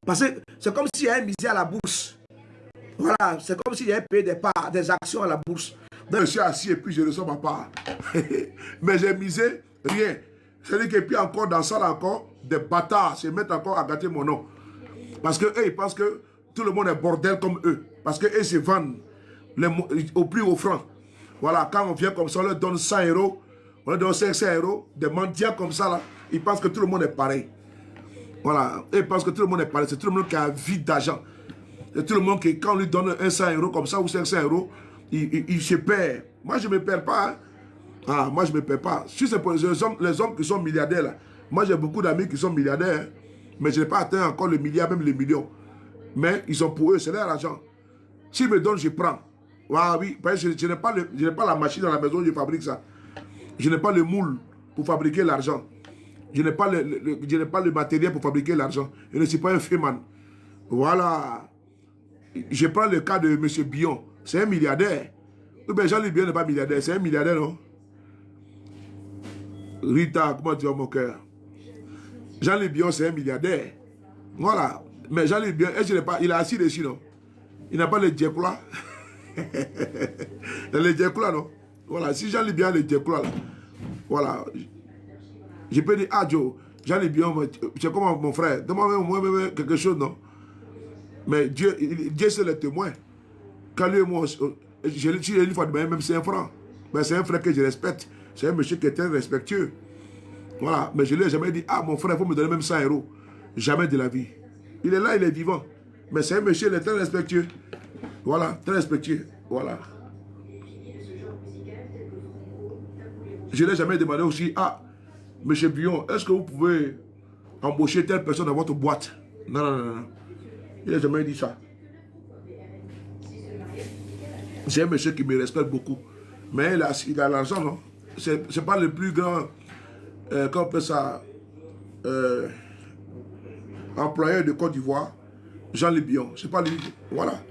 Parce que c'est comme s'il y avait misé à la bourse. Voilà, c'est comme s'il y avait payé des parts, des actions à la bourse. Donc, je suis assis et puis je reçois ma part. Mais j'ai misé rien. C'est-à-dire que puis encore dans ça, encore, des bâtards se mettent encore à gâter mon nom. Parce qu'eux, ils pensent que tout le monde est bordel comme eux. Parce qu'eux se vendent au plus offrant. Voilà, quand on vient comme ça, on leur donne 100 euros, on leur donne 500 euros, des mendiants comme ça, là, ils pensent que tout le monde est pareil. Voilà, ils pensent que tout le monde est pareil. C'est tout le monde qui a vide d'argent. C'est tout le monde qui, quand on lui donne 100 euros comme ça ou 500 euros, il se perd. Moi, je ne me perds pas. Hein. Ah, moi, je ne me perds pas. Si c'est pour les hommes qui sont milliardaires, là, moi, j'ai beaucoup d'amis qui sont milliardaires, hein, mais je n'ai pas atteint encore le milliard, même les millions. Mais ils ont pour eux, c'est leur argent. S'ils me donnent, je prends. Ah oui, parce que je n'ai pas la machine dans la maison où je fabrique ça. Je n'ai pas le moule pour fabriquer l'argent. Je n'ai pas le matériel pour fabriquer l'argent. Je ne suis pas un féman. Voilà. Je prends le cas de M. Bion. C'est un milliardaire. Ou bien Jean-Louis Bion n'est pas milliardaire. C'est un milliardaire, non? Rita, comment tu vas mon cœur? Jean-Louis Bion, c'est un milliardaire. Voilà. Mais Jean-Louis Bion, il est assis dessus, non? Il n'a pas le djeko là. Il a le djeko là, non? Voilà. Si Jean-Louis Bion a le djeko là, voilà. Je peux dire, ah Joe, Jean-Louis Bion, c'est comme mon frère. Demande-moi quelque chose, non? Mais Dieu c'est le témoin. Quand lui et moi, je l'ai dit une fois de même 5 francs. Mais c'est un frère que je respecte. C'est un monsieur qui est très respectueux. Voilà. Mais je ne lui ai jamais dit, ah mon frère, il faut me donner même 100 euros. Jamais de la vie. Il est là, il est vivant. Mais c'est un monsieur, il est très respectueux. Voilà, très respectueux. Voilà. Je ne l'ai jamais demandé aussi, ah, monsieur Bion, est-ce que vous pouvez embaucher telle personne dans votre boîte? Non, non, non, non. Il n'a jamais dit ça. C'est un monsieur qui me respecte beaucoup. Mais il a l'argent, non? C'est pas le plus grand, qu'on peut ça, employeur de Côte d'Ivoire, Jean-Louis Bion. C'est pas lui. Voilà.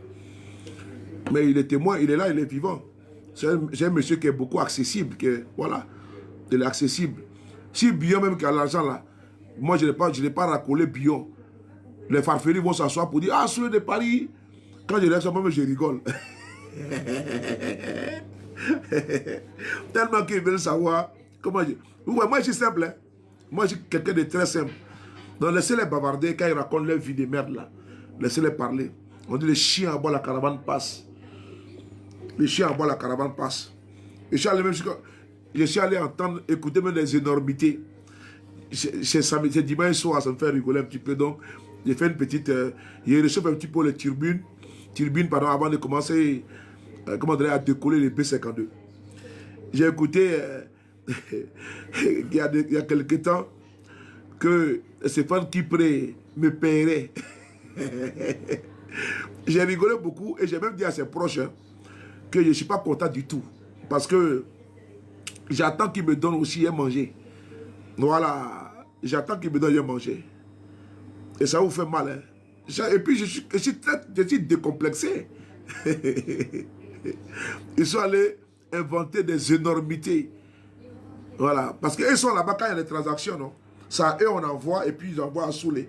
Mais il est témoin, il est là, il est vivant. C'est un monsieur qui est beaucoup accessible. Voilà. Il est accessible. Si Bion même qui a l'argent là, moi je n'ai pas racolé Bion. Les farfelus vont s'asseoir pour dire, ah, sur de Paris. Quand je lève ça, moi je rigole. Tellement qu'ils veulent savoir comment dire. Ouais, moi je suis simple. Hein. Moi je suis quelqu'un de très simple. Donc laissez-les bavarder quand ils racontent leur vie de merde là. Laissez-les parler. On dit les chiens en bas, la caravane passe. Les chiens en bas, la caravane passe. Et je suis allé entendre, écouter même des énormités. C'est dimanche soir, ça me fait rigoler un petit peu. Donc, j'ai fait une petite. J'ai reçu un petit peu les turbines, pardon, avant de commencer à décoller les B-52. J'ai écouté il y a quelques temps que Stéphane Kipré me paierait. J'ai rigolé beaucoup et j'ai même dit à ses proches hein, que je ne suis pas content du tout. Parce que j'attends qu'il me donne aussi à manger. Voilà. J'attends qu'il me donne à manger. Et ça vous fait mal. Hein. Et puis je suis décomplexé. Ils sont allés inventer des énormités. Voilà. Parce qu'ils sont là-bas quand il y a des transactions. Non? Ça, eux, on envoie et puis ils envoient à Soulé.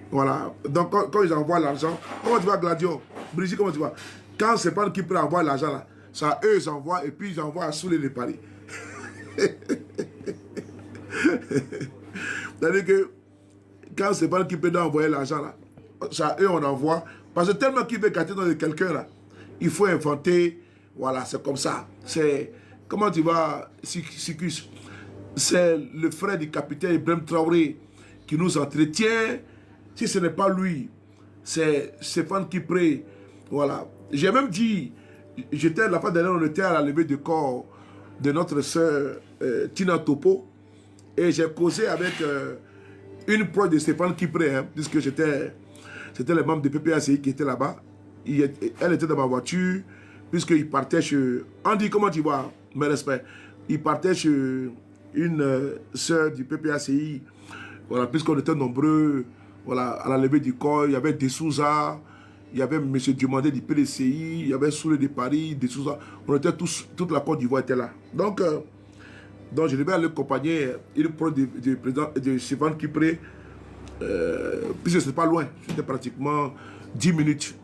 Voilà. Donc, quand ils envoient l'argent, comment tu vois, Gladio? Brigitte, comment tu vois? Quand c'est pas qui peut envoyer l'argent là, ça, eux, ils envoient et puis ils envoient à Soulé de Paris. C'est-à-dire que quand c'est pas qui peut envoyer l'argent là, ça, eux, on envoie. Parce que tellement qu'il veut gâter dans quelqu'un là, il faut inventer. Voilà, c'est comme ça. C'est. Comment tu vas, Sicus? C'est le frère du capitaine Ibrahim Traoré qui nous entretient. Si ce n'est pas lui, c'est Stéphane Kipré. Voilà. J'ai même dit, la fois dernière, on était à la levée de corps de notre sœur Tina Topo. Et j'ai causé avec une proche de Stéphane Kipré, hein, puisque c'était les membres du PPACI qui étaient là-bas. Elle était dans ma voiture, puisqu'il partait chez... Andy, comment tu vas? Mes respects. Il partait chez une sœur du PPACI. Voilà, puisqu'on était nombreux. Voilà, à la levée du corps, il y avait Dessouza, il y avait M. Diomandé du PDCI, il y avait Soulé de Paris, Dessouza. On était tous, toute la Côte d'Ivoire était là. Donc je devais aller accompagner une proche du président de Stéphane Kipré puisque ce n'est pas loin, c'était pratiquement 10 minutes.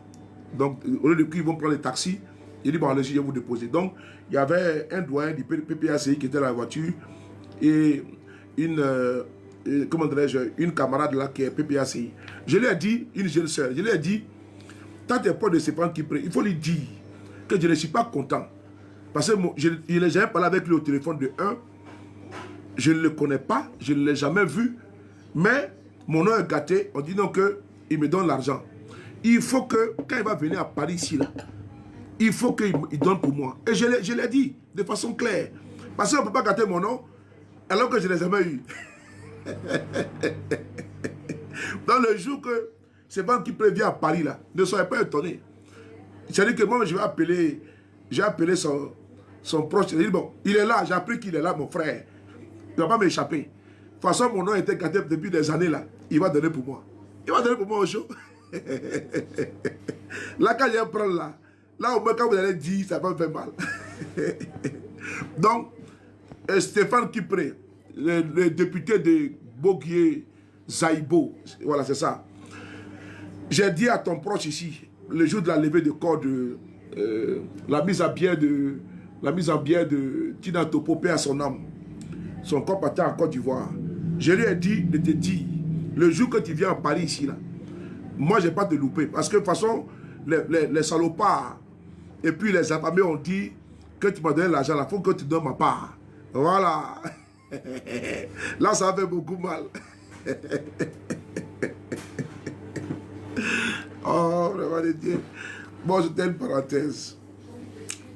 Donc, au lieu de qu'ils vont prendre les taxis, il dit, bon, allez, je vais vous déposer. Donc, il y avait un doyen du PPACI qui était dans la voiture et comment dirais-je, une camarade là qui est PPACI. Je lui ai dit, une jeune sœur, je lui ai dit, tant t'es pas de se prendre qui prie, il faut lui dire que je ne suis pas content. Parce que je n'ai jamais parlé avec lui au téléphone de un. Je ne le connais pas, je ne l'ai jamais vu. Mais mon nom est gâté, on dit donc qu'il me donne l'argent. Il faut que, quand il va venir à Paris ici, là, il faut qu'il donne pour moi. Et je l'ai dit de façon claire. Parce qu'on ne peut pas gâter mon nom alors que je ne l'ai jamais eu. Dans le jour que c'est bon qui prévient à Paris, là, ne soyez pas étonnés. C'est-à-dire que moi, je vais appeler, j'ai appelé son proche. Il dit, bon, il est là, j'ai appris qu'il est là, mon frère. Il ne va pas m'échapper. De toute façon, mon nom était gâté depuis des années, là. Il va donner pour moi. Il va donner pour moi au show. Là, quand je vais prendre là, au moins, quand vous allez dire, ça va me faire mal. Donc, Stéphane Kipré, le député de Boguier Zaïbo, voilà, c'est ça. J'ai dit à ton proche ici, le jour de la levée de corps de la mise en bière de Tina Topo, paix à son âme. Son corps partait en Côte d'Ivoire. Je lui ai dit de te dire, le jour que tu viens à Paris ici, là, moi, je ne vais pas te louper. Parce que de toute façon, les salopards et puis les affamés ont dit que tu m'as donné l'argent, il faut que tu donnes ma part. Voilà. Là, ça fait beaucoup mal. Oh, vraiment de Dieu. Bon, c'était une parenthèse.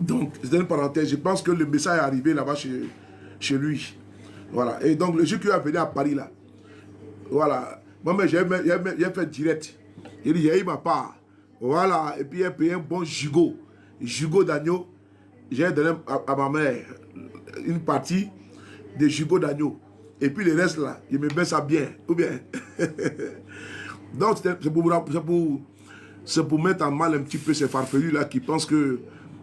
Donc, c'était une parenthèse. Je pense que le message est arrivé là-bas chez lui. Voilà. Et donc, le jour qu'il est venu à Paris, là, voilà. Moi, j'ai fait direct. Il dit, j'ai eu ma part. Voilà. Et puis, il a payé un bon gigot. Gigot d'agneau. J'ai donné à ma mère une partie de gigot d'agneau. Et puis, le reste, là, il me met ça bien. Ou bien. Donc, c'est pour mettre en mal un petit peu ces farfelus là qui pensent que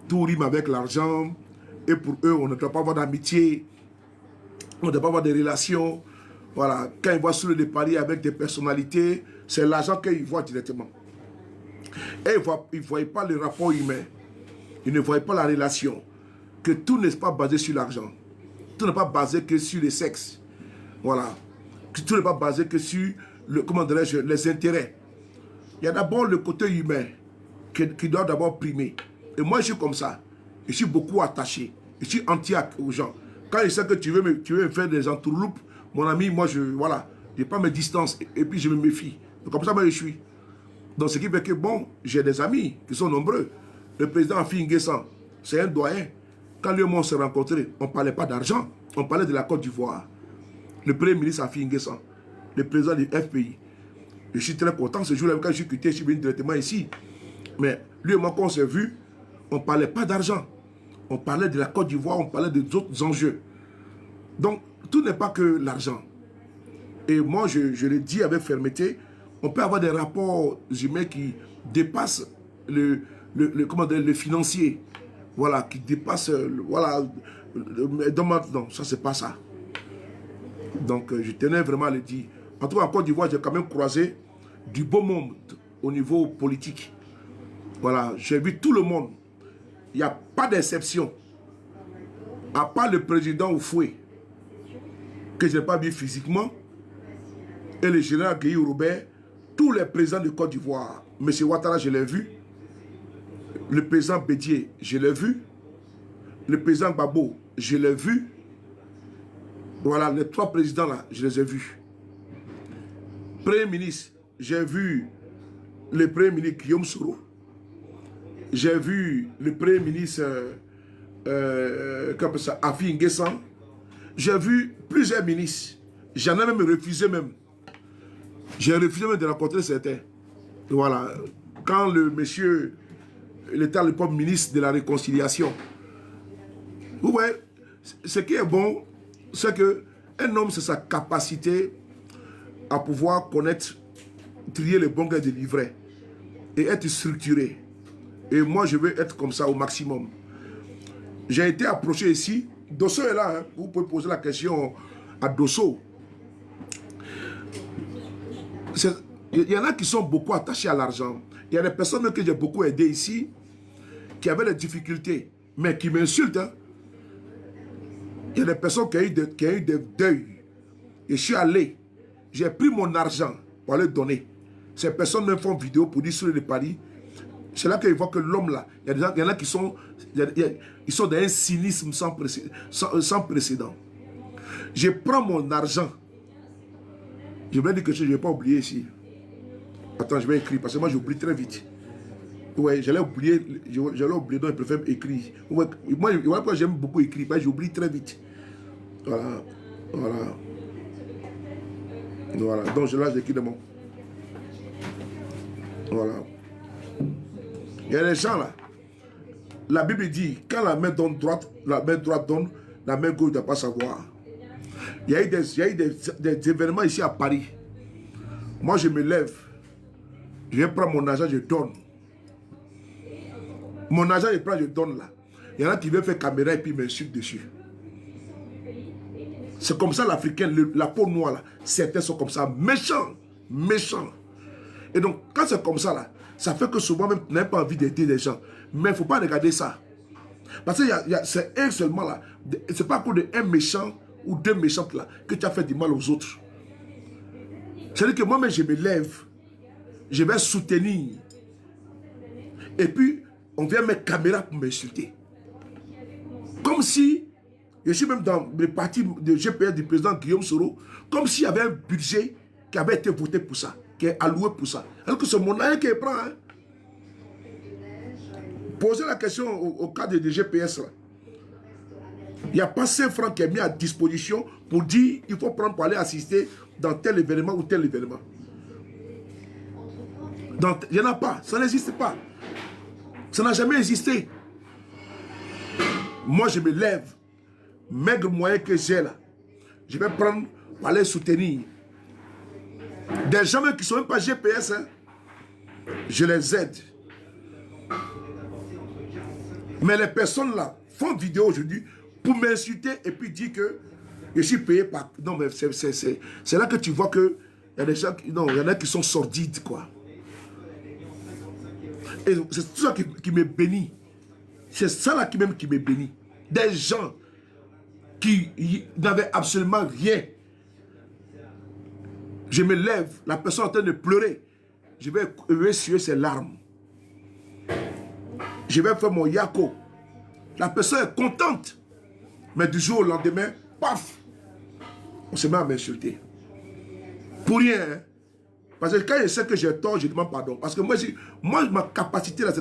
tout rime avec l'argent. Et pour eux, on ne doit pas avoir d'amitié. On ne doit pas avoir de relations. Voilà. Quand ils voient sur le paris avec des personnalités, c'est l'argent qu'ils voient directement. Et ils ne voient pas le rapport humain. Ils ne voient pas la relation. Que tout n'est pas basé sur l'argent. Tout n'est pas basé que sur le sexe. Voilà. Que tout n'est pas basé que sur les intérêts. Il y a d'abord le côté humain qui doit d'abord primer. Et moi, je suis comme ça. Je suis beaucoup attaché. Je suis anti aux gens. Quand je sais que tu veux me faire des entourloupes, mon ami, moi, voilà, je prends mes distances et puis je me méfie. Donc, comme ça, moi, je suis. Donc, ce qui fait que, bon, j'ai des amis qui sont nombreux. Le président Afi N'Guessan, c'est un doyen. Quand lui et moi, on s'est rencontrés, on ne parlait pas d'argent. On parlait de la Côte d'Ivoire. Le premier ministre Afi N'Guessan, le président du FPI. Je suis très content. Ce jour-là, quand je suis quitté, je suis venu directement ici. Mais lui et moi, quand on s'est vu, on ne parlait pas d'argent. On parlait de la Côte d'Ivoire, on parlait d'autres enjeux. Donc, tout n'est pas que l'argent. Et moi, je le dis avec fermeté, on peut avoir des rapports humains qui dépassent le financier. Voilà, qui dépassent, voilà. Non, ça, c'est pas ça. Donc, je tenais vraiment à le dire. En tout cas, en Côte d'Ivoire, j'ai quand même croisé du beau monde au niveau politique. Voilà, j'ai vu tout le monde. Il n'y a pas d'exception. À part le président Oufoué, que je n'ai pas vu physiquement, et le général Guèye Robert, tous les présidents de Côte d'Ivoire, M. Ouattara, je l'ai vu. Le président Bédier, je l'ai vu. Le président Gbagbo, je l'ai vu. Voilà, les trois présidents là, je les ai vus. Premier ministre, j'ai vu le premier ministre Guillaume Soro. J'ai vu le premier ministre Afi N'Guessan. J'ai vu plusieurs ministres. J'en ai même refusé même. J'ai refusé même de rencontrer certains. Voilà. Quand le monsieur, il était à l'époque ministre de la Réconciliation. Vous voyez, ce qui est bon, c'est qu'un homme, c'est sa capacité à pouvoir connaître, trier les bons gars de livret et être structuré. Et moi, je veux être comme ça au maximum. J'ai été approché ici. Dosso est là. Hein. Vous pouvez poser la question à Dosso. Il y en a qui sont beaucoup attachés à l'argent. Il y a des personnes que j'ai beaucoup aidées ici, qui avaient des difficultés, mais qui m'insultent. Hein. Il y a des personnes qui ont eu des deuils. Et je suis allé, j'ai pris mon argent pour les donner. Ces personnes me font vidéo pour dire sur les paris. C'est là qu'ils voient que l'homme là, il y en a qui sont, ils sont dans un cynisme sans précédent. Je prends mon argent. Je vais dire quelque chose, je ne vais pas oublier ici. Attends, je vais écrire parce que moi j'oublie très vite. Ouais, j'allais oublier, donc je préfère écrire. Ouais, moi, j'aime beaucoup écrire, parce que j'oublie très vite. Voilà, voilà. Voilà, donc je lâche l'écrit de mon. Voilà. Il y a des gens là. La Bible dit, quand la main donne droite, la main droite donne, la main gauche ne doit pas savoir. Il y a eu des événements ici à Paris. Moi, je me lève. Je vais prendre mon argent, je donne. Mon argent, je prends, je donne là. Il y en a qui veulent faire caméra et puis m'insultent dessus. C'est comme ça l'Africain, la peau noire là. Certains sont comme ça, méchants, méchants. Et donc, quand c'est comme ça là, ça fait que souvent même, tu n'as pas envie d'aider les gens. Mais il ne faut pas regarder ça. Parce que c'est un seulement là. C'est pas à cause d'un méchant ou deux méchantes là que tu as fait du mal aux autres. C'est-à-dire que moi-même, je me lève. Je vais soutenir. Et puis, on vient mettre caméra pour m'insulter. Comme si, je suis même dans le parti de GPS du président Guillaume Soro, comme s'il y avait un budget qui avait été voté pour ça, qui est alloué pour ça. Alors que c'est mon argent qui prend. Hein. Posez la question au cadre de GPS. Là. Il n'y a pas 5 francs qui est mis à disposition pour dire qu'il faut prendre pour aller assister dans tel événement ou tel événement. Il n'y en a pas. Ça n'existe pas. Ça n'a jamais existé. Moi, je me lève. Maigre moyen que j'ai là. Je vais prendre pour aller soutenir. Des gens qui ne sont même pas GPS. Hein, je les aide. Mais les personnes là font vidéo aujourd'hui pour m'insulter et puis dire que je suis payé par... Non, mais c'est là que tu vois que il y a des gens qui... Non, il y en a qui sont sordides, quoi. Et c'est tout ça qui me bénit. C'est ça là qui me bénit. Des gens qui n'avaient absolument rien. Je me lève, la personne est en train de pleurer. Je vais essuyer ses larmes. Je vais faire mon yako. La personne est contente. Mais du jour au lendemain, paf, on se met à m'insulter. Pour rien. Hein? Parce que quand je sais que j'ai tort, je demande pardon. Parce que moi ma capacité, là,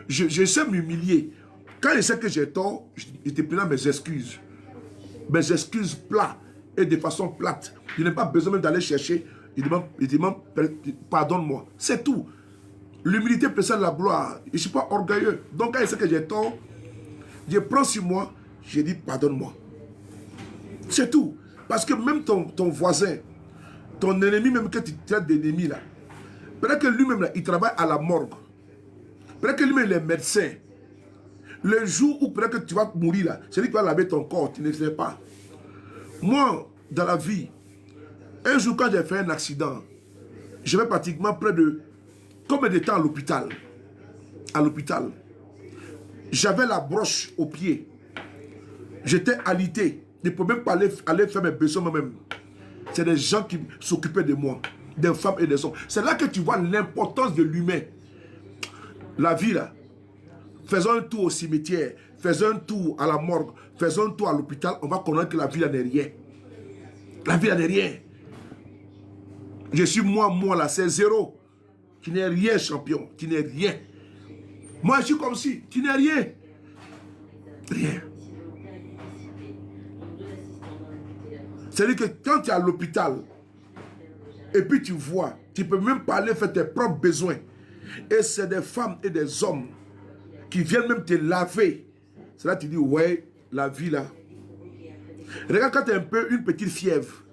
je sais m'humilier. Quand je sais que j'ai tort, je te prends mes excuses. Mes excuses plates et de façon plate. Je n'ai pas besoin même d'aller chercher. Je demande pardonne-moi. C'est tout. L'humilité précède la gloire. Je ne suis pas orgueilleux. Donc quand je sais que j'ai tort, je prends sur moi, je dis pardonne-moi. C'est tout. Parce que même ton voisin, ton ennemi même que tu traites d'ennemi là, peut-être que lui-même il travaille à la morgue. Peut-être que lui-même il est médecin. Le jour où peut-être que tu vas mourir là, c'est lui qui va laver ton corps, tu ne sais pas. Moi, dans la vie, un jour quand j'ai fait un accident, je vais pratiquement près de combien de temps à l'hôpital? À l'hôpital. J'avais la broche au pied. J'étais alité. Je ne pouvais même pas aller faire mes besoins moi-même. C'est des gens qui s'occupaient de moi. Des femmes et des hommes. C'est là que tu vois l'importance de l'humain. La vie là. Faisons un tour au cimetière. Faisons un tour à la morgue. Faisons un tour à l'hôpital. On va connaître que la vie là n'est rien. La vie là n'est rien. Je suis moi là. C'est zéro. Tu n'es rien, champion. Tu n'es rien. Moi, je suis comme si. Tu n'es rien. Rien. C'est-à-dire que quand tu es à l'hôpital, et puis tu vois, tu ne peux même pas aller faire tes propres besoins. Et c'est des femmes et des hommes qui viennent même te laver. C'est là que tu dis, ouais, la vie là. Regarde quand tu as une petite fièvre,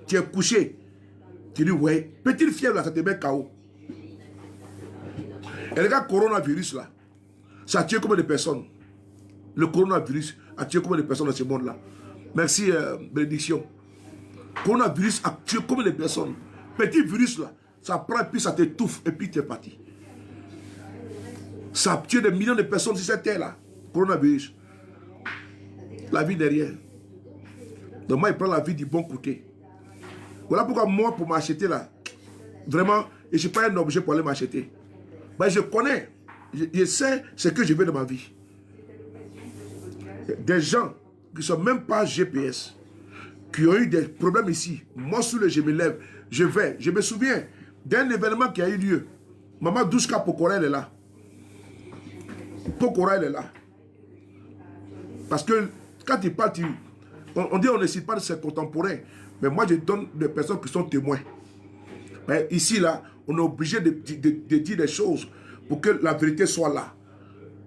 tu es couché, tu dis, ouais, petite fièvre là, ça te met KO. Et regarde, coronavirus là, ça a tué combien de personnes? Le coronavirus a tué combien de personnes dans ce monde là? Merci, bénédiction. Coronavirus a tué combien de personnes? Petit virus là, Ça prend et puis ça t'étouffe et puis tu es parti. Ça a tué des millions de personnes sur cette terre-là. Coronavirus. La vie derrière. Donc moi, il prend la vie du bon côté. Voilà pourquoi moi, pour m'acheter là, vraiment, je ne suis pas un objet pour aller m'acheter. Mais je connais, je sais ce que je veux de ma vie. Des gens qui ne sont même pas GPS, qui ont eu des problèmes ici. Moi, sous le je me lève, je vais. Je me souviens d'un événement qui a eu lieu. Maman Douchka Pokora, elle est là. Pokora, elle est là. Parce que quand il parle, on dit on ne cite pas de ses contemporains. Mais moi, je donne des personnes qui sont témoins. Mais ici, là, on est obligé de dire des choses pour que la vérité soit là.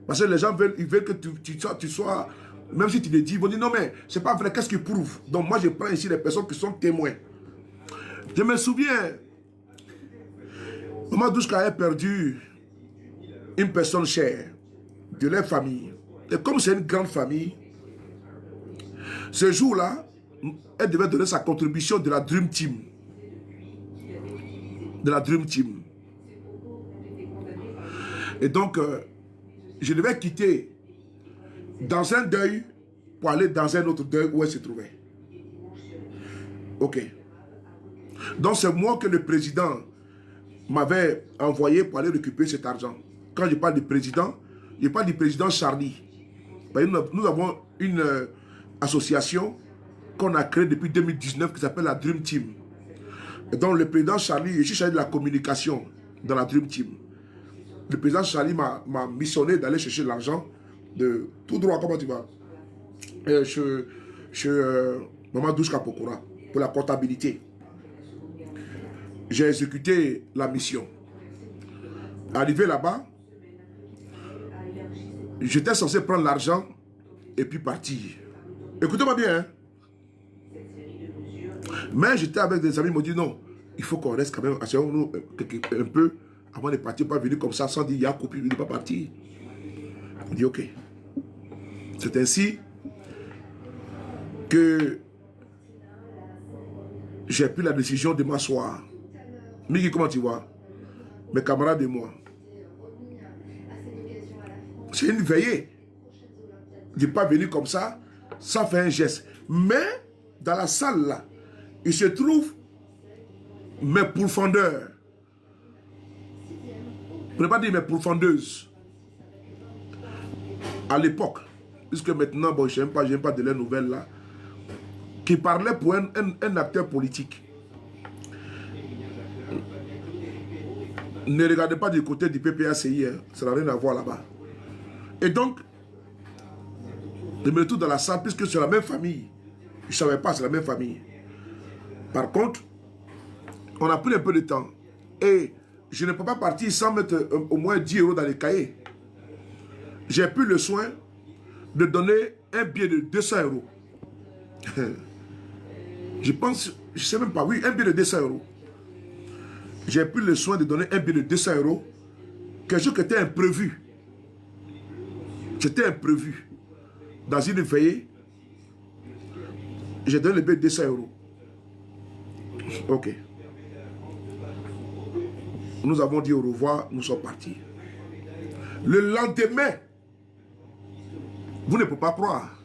Parce que les gens veulent, ils veulent que tu sois, même si tu le dis, ils vont dire non, mais c'est pas vrai, qu'est-ce qu'ils prouvent? Donc moi, je prends ici des personnes qui sont témoins. Je me souviens, Maman Douchka a perdu une personne chère de leur famille. Et comme c'est une grande famille, ce jour-là, elle devait donner sa contribution de la Dream Team. De la Dream Team. Et donc, je devais quitter dans un deuil pour aller dans un autre deuil où elle se trouvait. Ok. Donc, c'est moi que le président m'avait envoyé pour aller récupérer cet argent. Quand je parle du président, je parle du président Charlie. Nous avons une association qu'on a créée depuis 2019 qui s'appelle la Dream Team. Et donc le président Charlie, je suis chargé de la communication dans la Dream Team. Le président Charlie m'a missionné d'aller chercher l'argent de tout droit, comment tu vas, chez Maman Douchka Pokora pour la comptabilité. J'ai exécuté la mission. Arrivé là-bas, j'étais censé prendre l'argent et puis partir. Écoutez-moi bien, hein. Mais j'étais avec des amis, ils m'ont dit non, il faut qu'on reste quand même, asseyons-nous un peu avant de partir, pas venir comme ça sans dire il y a coupé, il ne pas partir. On dit ok. C'est ainsi que j'ai pris la décision de m'asseoir. Miki, comment tu vois? Mes camarades et moi. C'est une veillée. De ne pas venir comme ça, ça fait un geste. Mais dans la salle là, il se trouve mes pourfendeurs. Je ne peux pas dire mes pourfendeuses. À l'époque, puisque maintenant, bon, je n'aime pas de leurs nouvelles là, qui parlaient pour un acteur politique. Ne regardez pas du côté du PPACI, hein, ça n'a rien à voir là-bas. Et donc, je me retrouve dans la salle, puisque c'est la même famille. Je ne savais pas, c'est la même famille. Par contre, on a pris un peu de temps. Et je ne peux pas partir sans mettre au moins 10 € dans les cahiers. J'ai pris le soin de donner un billet de 200 €. Je pense, je ne sais même pas, oui, un billet de 200 €. J'ai pris le soin de donner un billet de 200 €. Quelque chose qui était imprévu. C'était imprévu. Dans une veillée, j'ai donné le billet de 200 €. Ok. Nous avons dit au revoir, nous sommes partis. Le lendemain, vous ne pouvez pas croire.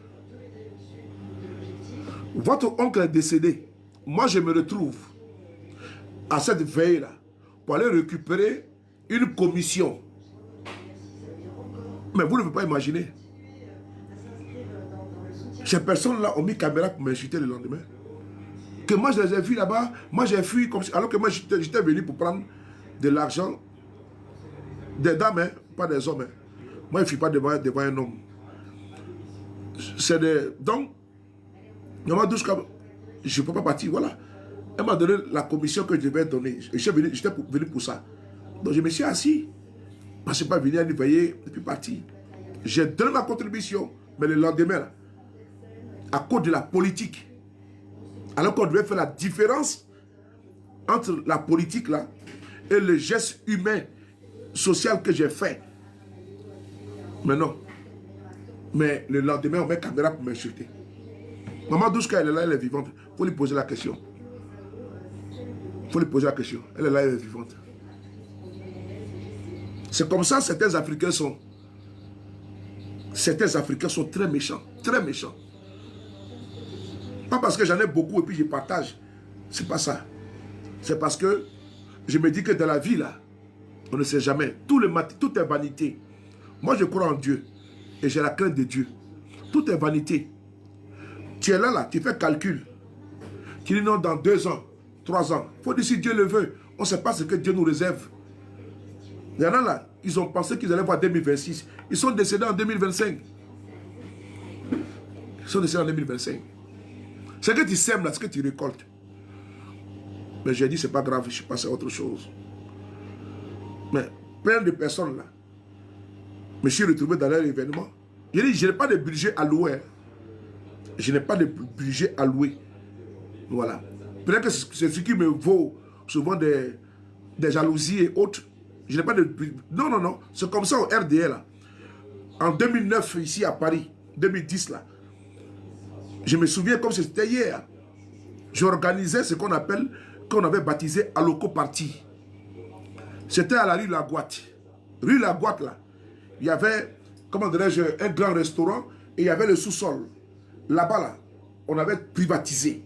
Votre oncle est décédé. Moi, je me retrouve à cette veille-là pour aller récupérer une commission. Mais vous ne pouvez pas imaginer. Ces personnes-là ont mis caméra pour m'insulter le lendemain. Que moi, je les ai vus là-bas. Moi, j'ai fui comme si, alors que moi, j'étais venu pour prendre de l'argent des dames, hein, pas des hommes. Hein. Moi, je ne suis pas devant un homme. Donc, Maman Douchka, je ne peux pas partir. Voilà. Elle m'a donné la commission que je devais donner. J'étais venu pour ça. Donc, je me suis assis. Je ne suis pas venu à veiller et puis partir. J'ai donné ma contribution. Mais le lendemain, là, à cause de la politique, alors qu'on devait faire la différence entre la politique là et le geste humain, social que j'ai fait. Mais non. Mais le lendemain, on met caméra pour m'insulter. Maman Douchka, elle est là, elle est vivante. Il faut lui poser la question. Il faut lui poser la question. Elle est là, elle est vivante. C'est comme ça certains Africains sont. Certains Africains sont très méchants. Très méchants. Pas parce que j'en ai beaucoup et puis je partage. C'est pas ça. C'est parce que je me dis que dans la vie, là, on ne sait jamais. Tout est vanité. Moi, je crois en Dieu. Et j'ai la crainte de Dieu. Tout est vanité. Tu es là, tu fais calcul. Tu dis non, dans 2 ans, 3 ans. Il faut dire si Dieu le veut. On ne sait pas ce que Dieu nous réserve. Il y en a là, ils ont pensé qu'ils allaient voir 2026. Ils sont décédés en 2025. Ils sont décédés en 2025. Ce que tu sèmes là, ce que tu récoltes. Mais j'ai dit, c'est pas grave, je suis passé à autre chose. Mais plein de personnes là, me suis retrouvé dans leur événement. Je dis, je n'ai pas de budget alloué. Je n'ai pas de budget alloué. Voilà. Peut-être que c'est ce qui me vaut souvent des jalousies et autres. Je n'ai pas de... Non, non, non. C'est comme ça au RDL. Là. En 2009, ici à Paris, 2010, là, je me souviens comme c'était hier. J'organisais ce qu'on appelle, qu'on avait baptisé Aloco Party. C'était à la rue Laguate. Rue Laguate, là, il y avait, comment dirais-je, un grand restaurant et il y avait le sous-sol. Là-bas, là, on avait privatisé.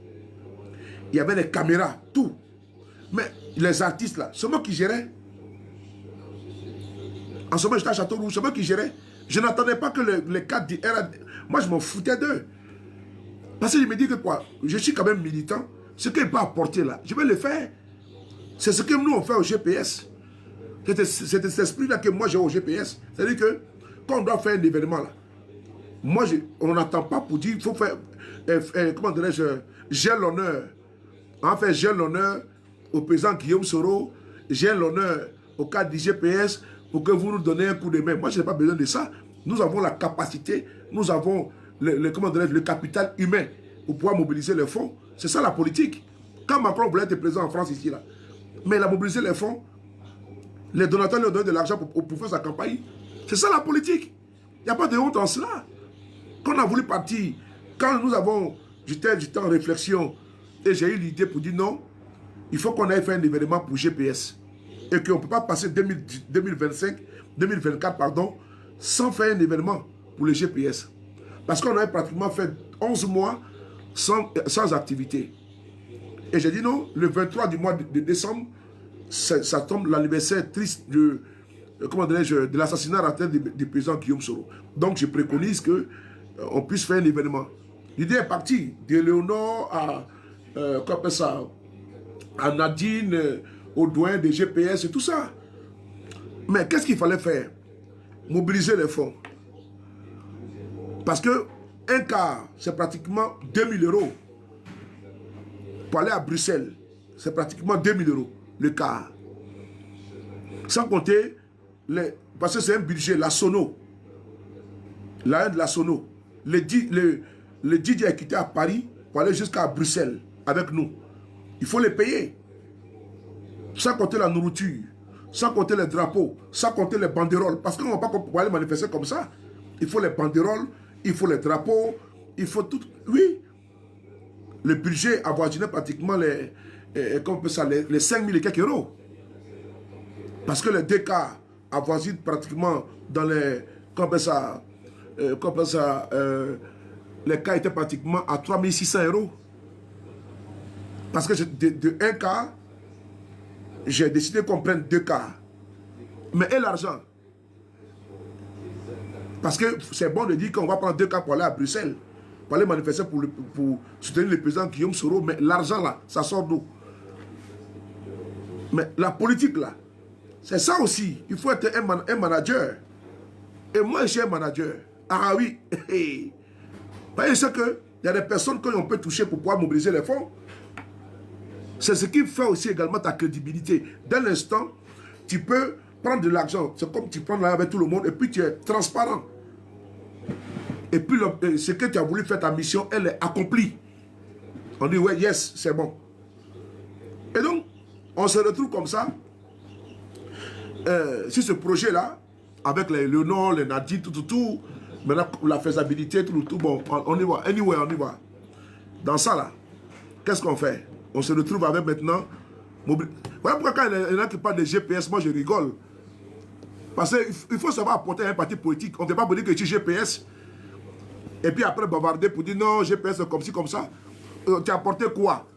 Il y avait les caméras, tout. Mais les artistes, là, c'est moi qui gérais. En ce moment, j'étais à Château-Rouge, c'est moi qui gérais. Je n'attendais pas que les cadres du RAD... Moi, je m'en foutais d'eux. Parce que je me dis que quoi, je suis quand même militant. Ce qu'il peut apporter là, je vais le faire. C'est ce que nous, on fait au GPS. C'est cet esprit-là que moi, j'ai au GPS. C'est-à-dire que quand on doit faire un événement là, moi, on n'attend pas pour dire, il faut faire, comment dirais-je, j'ai l'honneur. En fait, j'ai l'honneur au président Guillaume Soro, j'ai l'honneur au cadre du GPS pour que vous nous donnez un coup de main. Moi, je n'ai pas besoin de ça. Nous avons la capacité, nous avons le capital humain pour pouvoir mobiliser les fonds. C'est ça la politique. Quand Macron voulait être président en France ici, là, mais il a mobilisé les fonds, les donateurs lui ont donné de l'argent pour faire sa campagne. C'est ça la politique. Il n'y a pas de honte en cela. Quand on a voulu partir, quand nous avons, j'étais en réflexion, et j'ai eu l'idée pour dire non, il faut qu'on aille faire un événement pour GPS. Et qu'on ne peut pas passer 2024, pardon, sans faire un événement pour le GPS. Parce qu'on avait pratiquement fait 11 mois sans activité. Et j'ai dit non, le 23 du mois de décembre, ça tombe l'anniversaire triste de l'assassinat à terre du président Guillaume Soro. Donc je préconise qu'on puisse faire un événement. L'idée est partie de Léonore à Nadine, au douane des GPS et tout ça. Mais qu'est-ce qu'il fallait faire? Mobiliser les fonds. Parce que un quart, c'est pratiquement 2000 €. Pour aller à Bruxelles, c'est pratiquement 2000 € le quart. Sans compter, parce que c'est un budget, la Sono. La Sono. Le DJ a quitté à Paris pour aller jusqu'à Bruxelles avec nous. Il faut les payer. Sans compter la nourriture, sans compter les drapeaux, sans compter les banderoles. Parce qu'on ne va pas pouvoir aller manifester comme ça. Il faut les banderoles, il faut les drapeaux, il faut tout. Oui. Le budget avoisinait pratiquement les 5 000 et quelques euros. Parce que les DK avoisinent pratiquement dans les... les cas étaient pratiquement à 3 600 €. Parce que de un cas, j'ai décidé qu'on prenne 2 cas. Mais et l'argent? Parce que c'est bon de dire qu'on va prendre 2 cas pour aller à Bruxelles, pour aller manifester pour soutenir le président Guillaume Soro, mais l'argent là, ça sort d'où? Mais la politique là, c'est ça aussi. Il faut être un manager. Et moi, je suis un manager. Ah oui. Vous voyez, c'est qu'il y a des personnes qu'on peut toucher pour pouvoir mobiliser les fonds. C'est ce qui fait aussi également ta crédibilité. Dès l'instant, tu peux prendre de l'argent. C'est comme tu prends l'argent avec tout le monde et puis tu es transparent. Et puis ce que tu as voulu faire, ta mission, elle est accomplie. On dit, ouais, yes, c'est bon. Et donc, on se retrouve comme ça, sur ce projet-là, avec le nom, les Nadi, tout, mais la faisabilité, tout, bon, on y va, anyway, on y va. Dans ça, là, qu'est-ce qu'on fait? On se retrouve avec maintenant Voilà pourquoi quand il y en a qui parlent de GPS, moi je rigole. Parce qu'il faut savoir apporter un parti politique. On ne peut pas vous dire que tu es GPS. Et puis après bavarder pour dire non, GPS comme ci, comme ça. Tu as apporté quoi?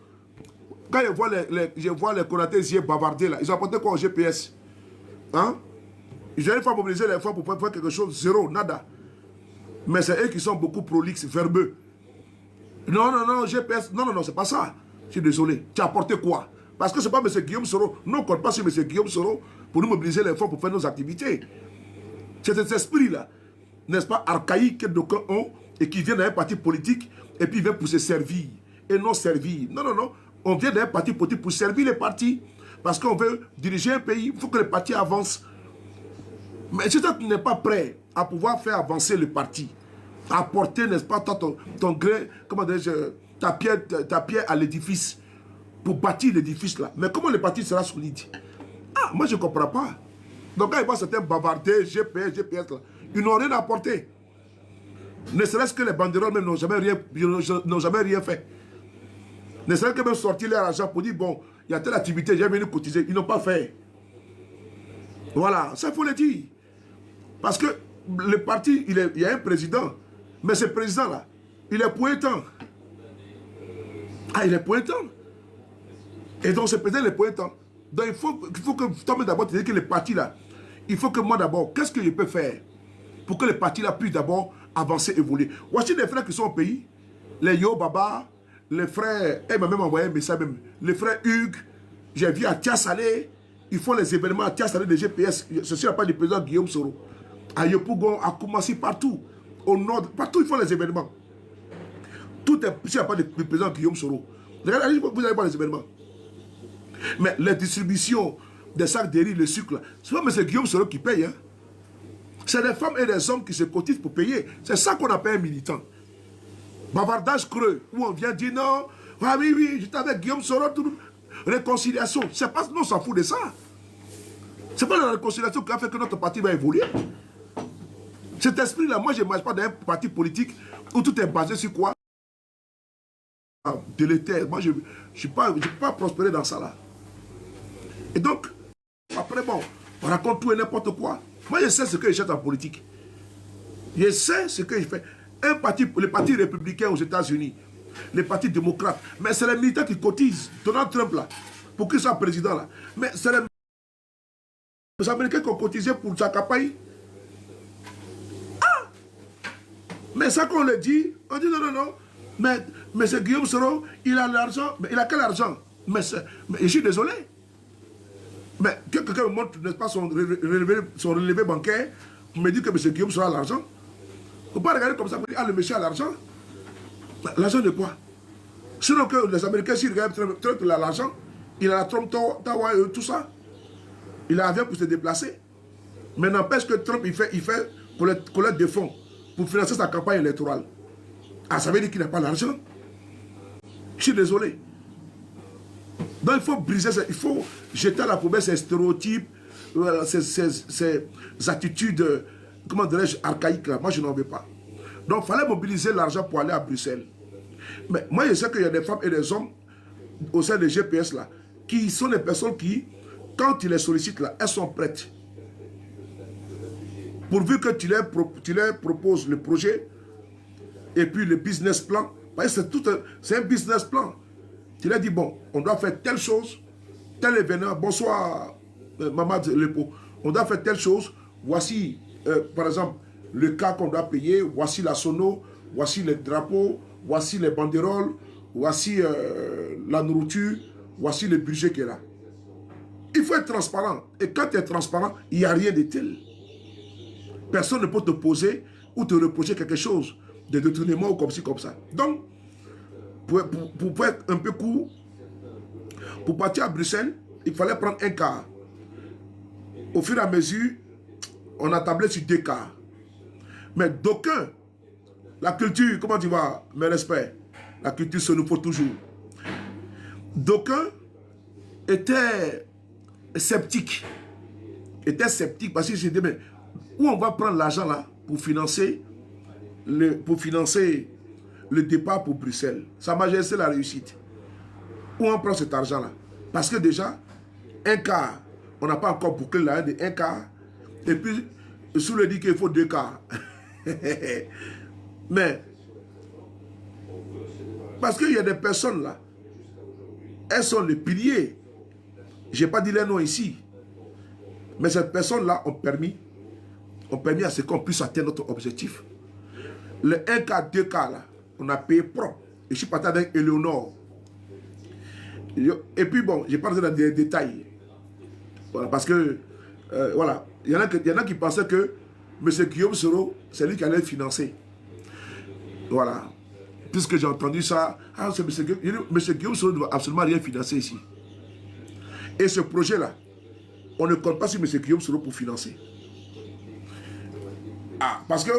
Quand je vois les Konatésiens bavarder là, ils ont apporté quoi au GPS? Hein? Ils ont une fois mobilisé les fois pour faire quelque chose, zéro, nada. Mais c'est eux qui sont beaucoup prolixes, verbeux. Non, non, non, GPS, non, non, non, c'est pas ça. Je suis désolé. Tu as apporté quoi? Parce que ce n'est pas M. Guillaume Soro. Nous, on ne compte pas sur M. Guillaume Soro pour nous mobiliser les fonds pour faire nos activités. C'est cet esprit-là, n'est-ce pas, archaïque que d'aucuns ont et qui vient d'un parti politique et puis vient pour se servir et non servir. Non, non, non. On vient d'un parti politique pour servir les partis parce qu'on veut diriger un pays. Il faut que les partis avancent. Mais si tu n'es pas prêt à pouvoir faire avancer le parti, apporter, n'est-ce pas, ton grain, comment dirais-je, ta pierre à l'édifice, pour bâtir l'édifice là. Mais comment le parti sera solide? Ah, moi je ne comprends pas. Donc quand ils voient certains bavarder, GPS là, ils n'ont rien apporté. Ne serait-ce que les banderoles même n'ont jamais rien fait. Ne serait-ce que même sortir leur argent pour dire, bon, il y a telle activité, j'ai venu cotiser. Ils n'ont pas fait. Voilà, ça il faut le dire. Parce que le parti, il y a un président. Mais ce président-là, il est pointant. Ah, il est pointant. Et donc ce président, il est pointant. Donc il faut que toi d'abord te dises que le parti-là, il faut que moi d'abord, qu'est-ce que je peux faire pour que le parti-là puisse d'abord avancer, évoluer. Voici les frères qui sont au pays, les Yo Baba, les frères, il m'a même envoyé un message même, les frères Hugues, j'ai vu à Tiasalé, ils font les événements à Tiasalé de GPS, ceci n'est pas du président Guillaume Soro. À Yopougon, à Koumassi, partout, au nord, partout ils font les événements. Tout est, s'il n'y a pas de président Guillaume Soro. Regardez, vous allez voir les événements. Mais les distributions des sacs de riz, le sucre, c'est pas M. Guillaume Soro qui paye. Hein? C'est des femmes et des hommes qui se cotisent pour payer. C'est ça qu'on appelle un militant. Bavardage creux, où on vient dire non, ah oui, oui, j'étais avec Guillaume Soro, tout, réconciliation. C'est pas, nous on s'en fout de ça. C'est pas la réconciliation qui a fait que notre parti va évoluer. Cet esprit-là, moi je ne marche pas dans un parti politique où tout est basé sur quoi? Délétère. Moi je ne suis pas prospéré dans ça là. Et donc, après bon, on raconte tout et n'importe quoi. Moi je sais ce que je cherche en politique. Je sais ce que je fais. Un parti, le parti républicain aux États-Unis, les partis démocrates, mais c'est les militaires qui cotisent. Donald Trump là, pour qu'il soit président là. Mais c'est les Américains qui ont cotisé pour sa campagne. Ah! Mais ça qu'on le dit, on dit non, non, non. Mais c'est Guillaume Soro, il a l'argent. Mais il a quel argent? Mais je suis désolé. Mais que quelqu'un me montre, n'est-ce pas, son relevé bancaire, pour me dire que M. Guillaume Soro a l'argent. Il ne faut pas regarder comme ça pour dire, ah, le monsieur a l'argent. L'argent de quoi? Sinon que les Américains, s'ils regardent Trump, il a l'argent, il a la Trump Tower, tout ça. Il a l'avion pour se déplacer. Mais n'empêche que Trump, il fait collecte de fonds pour financer sa campagne électorale. Ah, ça veut dire qu'il n'a pas l'argent. Je suis désolé. Donc il faut briser, il faut jeter à la poubelle ces stéréotypes, ces attitudes, comment dirais-je, archaïques là. Moi je n'en veux pas. Donc il fallait mobiliser l'argent pour aller à Bruxelles. Mais moi je sais qu'il y a des femmes et des hommes au sein des GPS là, qui sont des personnes qui, quand tu les sollicites là, elles sont prêtes. Pourvu que tu leur proposes le projet et puis le business plan, parce que c'est un business plan. Tu leur dis, bon, on doit faire telle chose, tel événement, bonsoir, Mamad Lepo, on doit faire telle chose, voici, par exemple, le cas qu'on doit payer, voici la sono, voici les drapeaux, voici les banderoles, voici la nourriture, voici le budget qui est là. Il faut être transparent. Et quand tu es transparent, il n'y a rien de tel. Personne ne peut te poser ou te reprocher quelque chose de détournement ou comme ci, comme ça. Donc, pour être un peu court, pour partir à Bruxelles, il fallait prendre un car. Au fur et à mesure, on a tablé sur 2 cars. Mais d'aucuns, la culture, comment tu vas, mes respects, la culture se nous faut toujours. D'aucuns étaient sceptiques. Parce qu'ils se disaient, mais où on va prendre l'argent là pour financer le départ pour Bruxelles. Sa Majesté la réussite. Où on prend cet argent-là? Parce que déjà, un quart, on n'a pas encore bouclé la de un quart. Et puis, sous le dit qu'il faut 2 quarts. Mais, parce qu'il y a des personnes là, elles sont les piliers. Je n'ai pas dit les noms ici. Mais ces personnes-là ont permis à ce qu'on puisse atteindre notre objectif. Le 1 quart, 2 quarts là, on a payé propre. Et je suis parti avec Eleonore. Et puis bon, je parle dans des détails. Voilà, parce que, voilà, il y en a qui pensaient que M. Guillaume Soro, c'est lui qui allait financer. Voilà. Puisque j'ai entendu ça, c'est M. Guillaume Soro ne doit absolument rien financer ici. Et ce projet-là, on ne compte pas sur M. Guillaume Soro pour financer. Ah, parce que,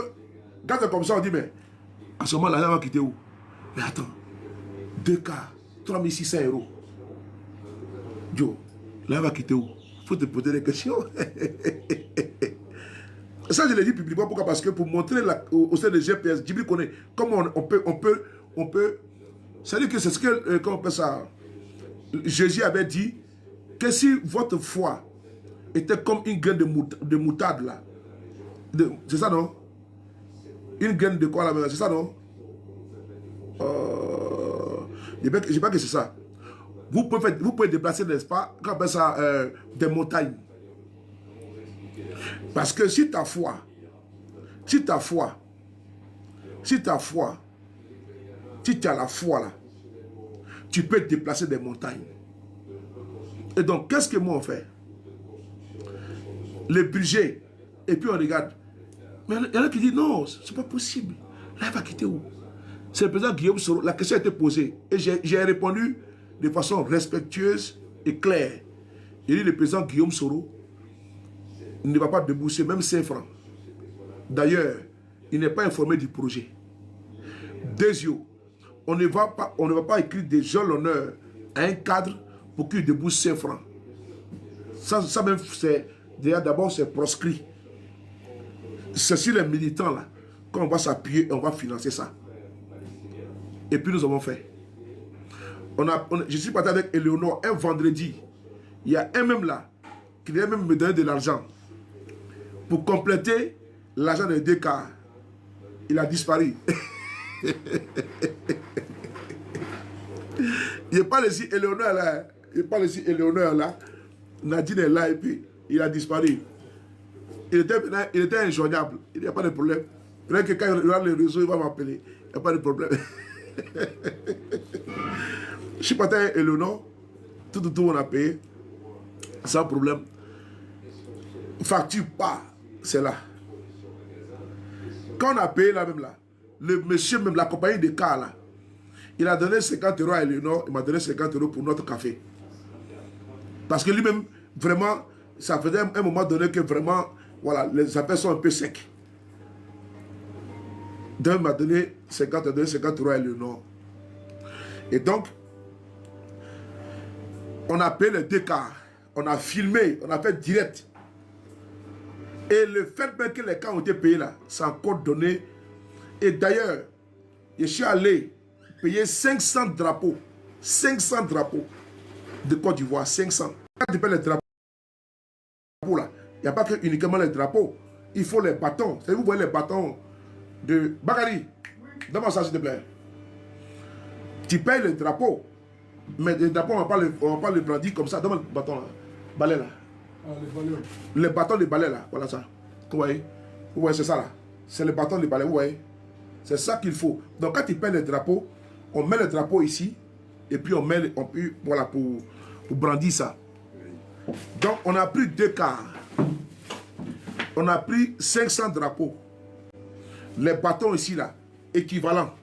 quand c'est comme ça, on dit, mais, à ce moment-là, on va quitter où? Mais attends, 2 quarts, 3600 €. Joe, là, on va quitter où? Il faut te poser des questions. Ça, je l'ai dit publiquement. Pourquoi? Parce que pour montrer au sein de GPS, Djibril connaît comment on peut. C'est-à-dire que c'est ce que, comment on appelle ça? Jésus avait dit que si votre foi était comme une graine de moutarde, là. C'est ça, non? Une graine de quoi, là? C'est ça, non? Je ne sais pas que c'est ça. Vous pouvez déplacer, n'est-ce pas, quand on appelle ça, des montagnes. Parce que si ta foi, si tu as la foi là, tu peux déplacer des montagnes. Et donc, qu'est-ce que moi on fait? Le budget, et puis on regarde. Mais il y en a qui disent non, c'est pas possible. Là, il va quitter où? C'est le président Guillaume Soro. La question a été posée. Et j'ai répondu de façon respectueuse et claire. Il dit le président Guillaume Soro ne va pas débourser même 5 francs. D'ailleurs, il n'est pas informé du projet. Deuxièmement, on ne va pas écrire des gens l'honneur à un cadre pour qu'il débourse 5 francs. Ça même, c'est d'abord c'est proscrit. C'est sur les militants là qu'on va s'appuyer et on va financer ça. Et puis nous avons fait. Je suis parti avec Eleonore un vendredi. Il y a un même là qui devait même me donner de l'argent pour compléter l'argent des 2 quarts. Il a disparu. Il n'est pas ici Eleonore là. Il n'est pas ici Eleonore là. Nadine est là et puis il a disparu. Il était injoignable. Il n'y a pas de problème. Rien que quand il aura le réseau, il va m'appeler. Il n'y a pas de problème. Je suis parti avec Eleonore. Tout on a payé. Sans problème. Facture pas. C'est là. Quand on a payé là même là, le monsieur même, la compagnie de car là, il a donné 50 € à Eleonore, il m'a donné 50 € pour notre café. Parce que lui-même, vraiment, ça faisait un moment donné que vraiment, voilà, les affaires sont un peu secs. Donc, il m'a donné 50 € à Eleonore. Et donc, on a payé les 2 quarts, on a filmé, on a fait direct. Et le fait même que les cas ont été payés là, c'est encore donné. Et d'ailleurs, je suis allé payer 500 drapeaux. 500 drapeaux de Côte d'Ivoire. 500. Quand tu payes les drapeaux là, il n'y a pas que uniquement les drapeaux. Il faut les bâtons. Vous voyez les bâtons de Bakary. Donne-moi ça s'il te plaît. Tu payes les drapeaux. Mais les drapeaux, on ne va pas les brandir comme ça. Donne-moi le bâton là. Balai là. Les bâtons de balai là, voilà ça. Vous voyez, c'est ça là. C'est le bâton de balai, vous voyez. C'est ça qu'il faut. Donc quand tu payes les drapeaux, on met le drapeau ici et puis voilà, pour brandir ça. Donc on a pris 2 quarts. On a pris 500 drapeaux. Les bâtons ici là, équivalents.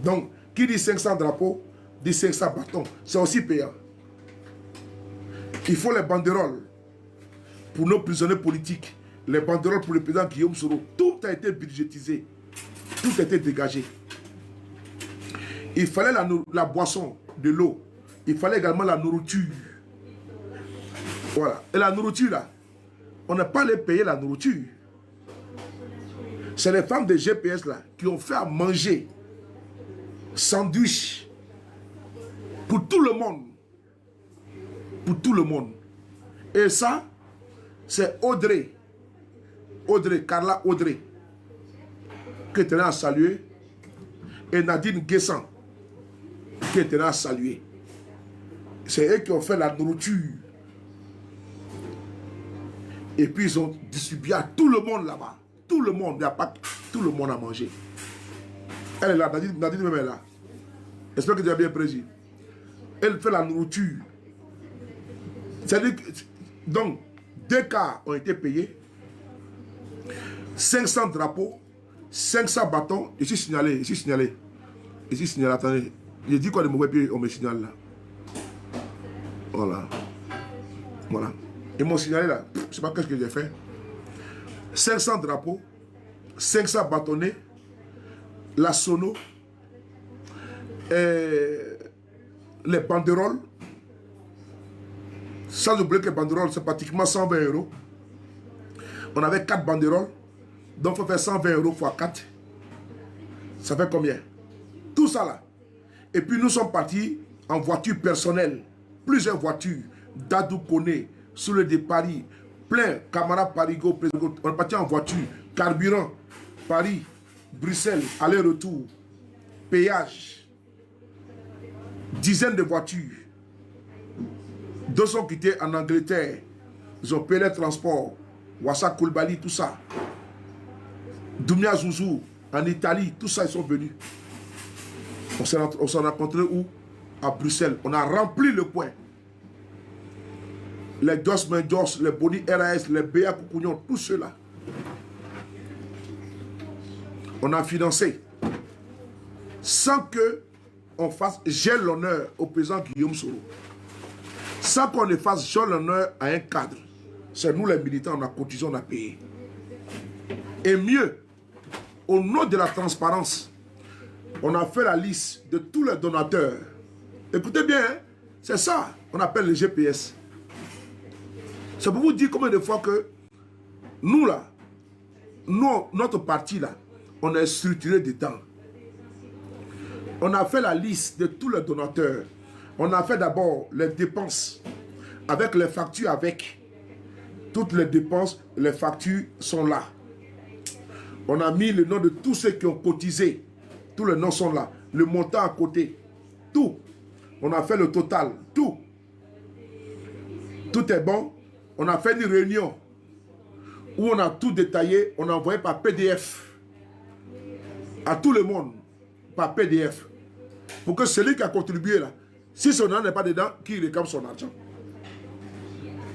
Donc qui dit 500 drapeaux, dit 500 bâtons. C'est aussi payant. Il faut les banderoles pour nos prisonniers politiques, les banderoles pour le président Guillaume Soro. Tout a été budgétisé, tout a été dégagé. Il fallait la boisson, de l'eau. Il fallait également la nourriture. Voilà. Et la nourriture là, on n'a pas allé payer la nourriture. C'est les femmes de GPS là qui ont fait à manger sandwich pour tout le monde. pour tout le monde. Et ça, c'est Carla Audrey, qui était là à saluer, et Nadine Guessan, qui était là à saluer. C'est eux qui ont fait la nourriture. Et puis ils ont distribué à tout le monde là-bas. Tout le monde, il n'y a pas tout le monde à manger. Elle est là, Nadine même est là. J'espère que tu as bien précis. Elle fait la nourriture. C'est-à-dire que, donc, 2 cas ont été payés. 500 drapeaux, 500 bâtons. Ici signalé, ici signalé. Ici signalé, attendez. J'ai dit quoi de mauvais pied, on me signale là. Voilà. Voilà. Ils m'ont signalé là. Je ne sais pas qu'est-ce que j'ai fait. 500 drapeaux, 500 bâtonnets, la sono, les banderoles. Sans oublier que les banderoles, c'est pratiquement 120 €. On avait 4 banderoles. Donc, il faut faire 120 € x 4. Ça fait combien? Tout ça là. Et puis, nous sommes partis en voiture personnelle. Plusieurs voitures. Dadou Kone, Soule de Paris. Plein. Camara Parigo. On est parti en voiture. Carburant. Paris. Bruxelles. Aller-retour. Péage. Dizaines de voitures. 2 sont quittés en Angleterre. Ils ont payé les transports. Wassa Koulibaly, tout ça. Doumia Zouzou, en Italie, tout ça, ils sont venus. On s'est rencontrés où? À Bruxelles. On a rempli le coin. Les Dos Mendos, les Boni RAS, les Béa Koukounion, tout cela. On a financé. Sans que on fasse j'ai l'honneur au président Guillaume Soro. Sans qu'on ne fasse j'ai l'honneur à un cadre. C'est nous les militants, on a cotisé, on a payé. Et mieux, au nom de la transparence, on a fait la liste de tous les donateurs. Écoutez bien, hein, c'est ça qu'on appelle le GPS. C'est pour vous dire combien de fois que nous là, notre parti là, on est structuré dedans. On a fait la liste de tous les donateurs. On a fait d'abord les dépenses, avec les factures avec. Toutes les dépenses, les factures sont là. On a mis le nom de tous ceux qui ont cotisé. Tous les noms sont là. Le montant à côté. Tout. On a fait le total. Tout. Tout est bon. On a fait une réunion où on a tout détaillé. On a envoyé par PDF à tout le monde. Par PDF. Pour que celui qui a contribué là, si son nom n'est pas dedans, qu'il réclame son argent.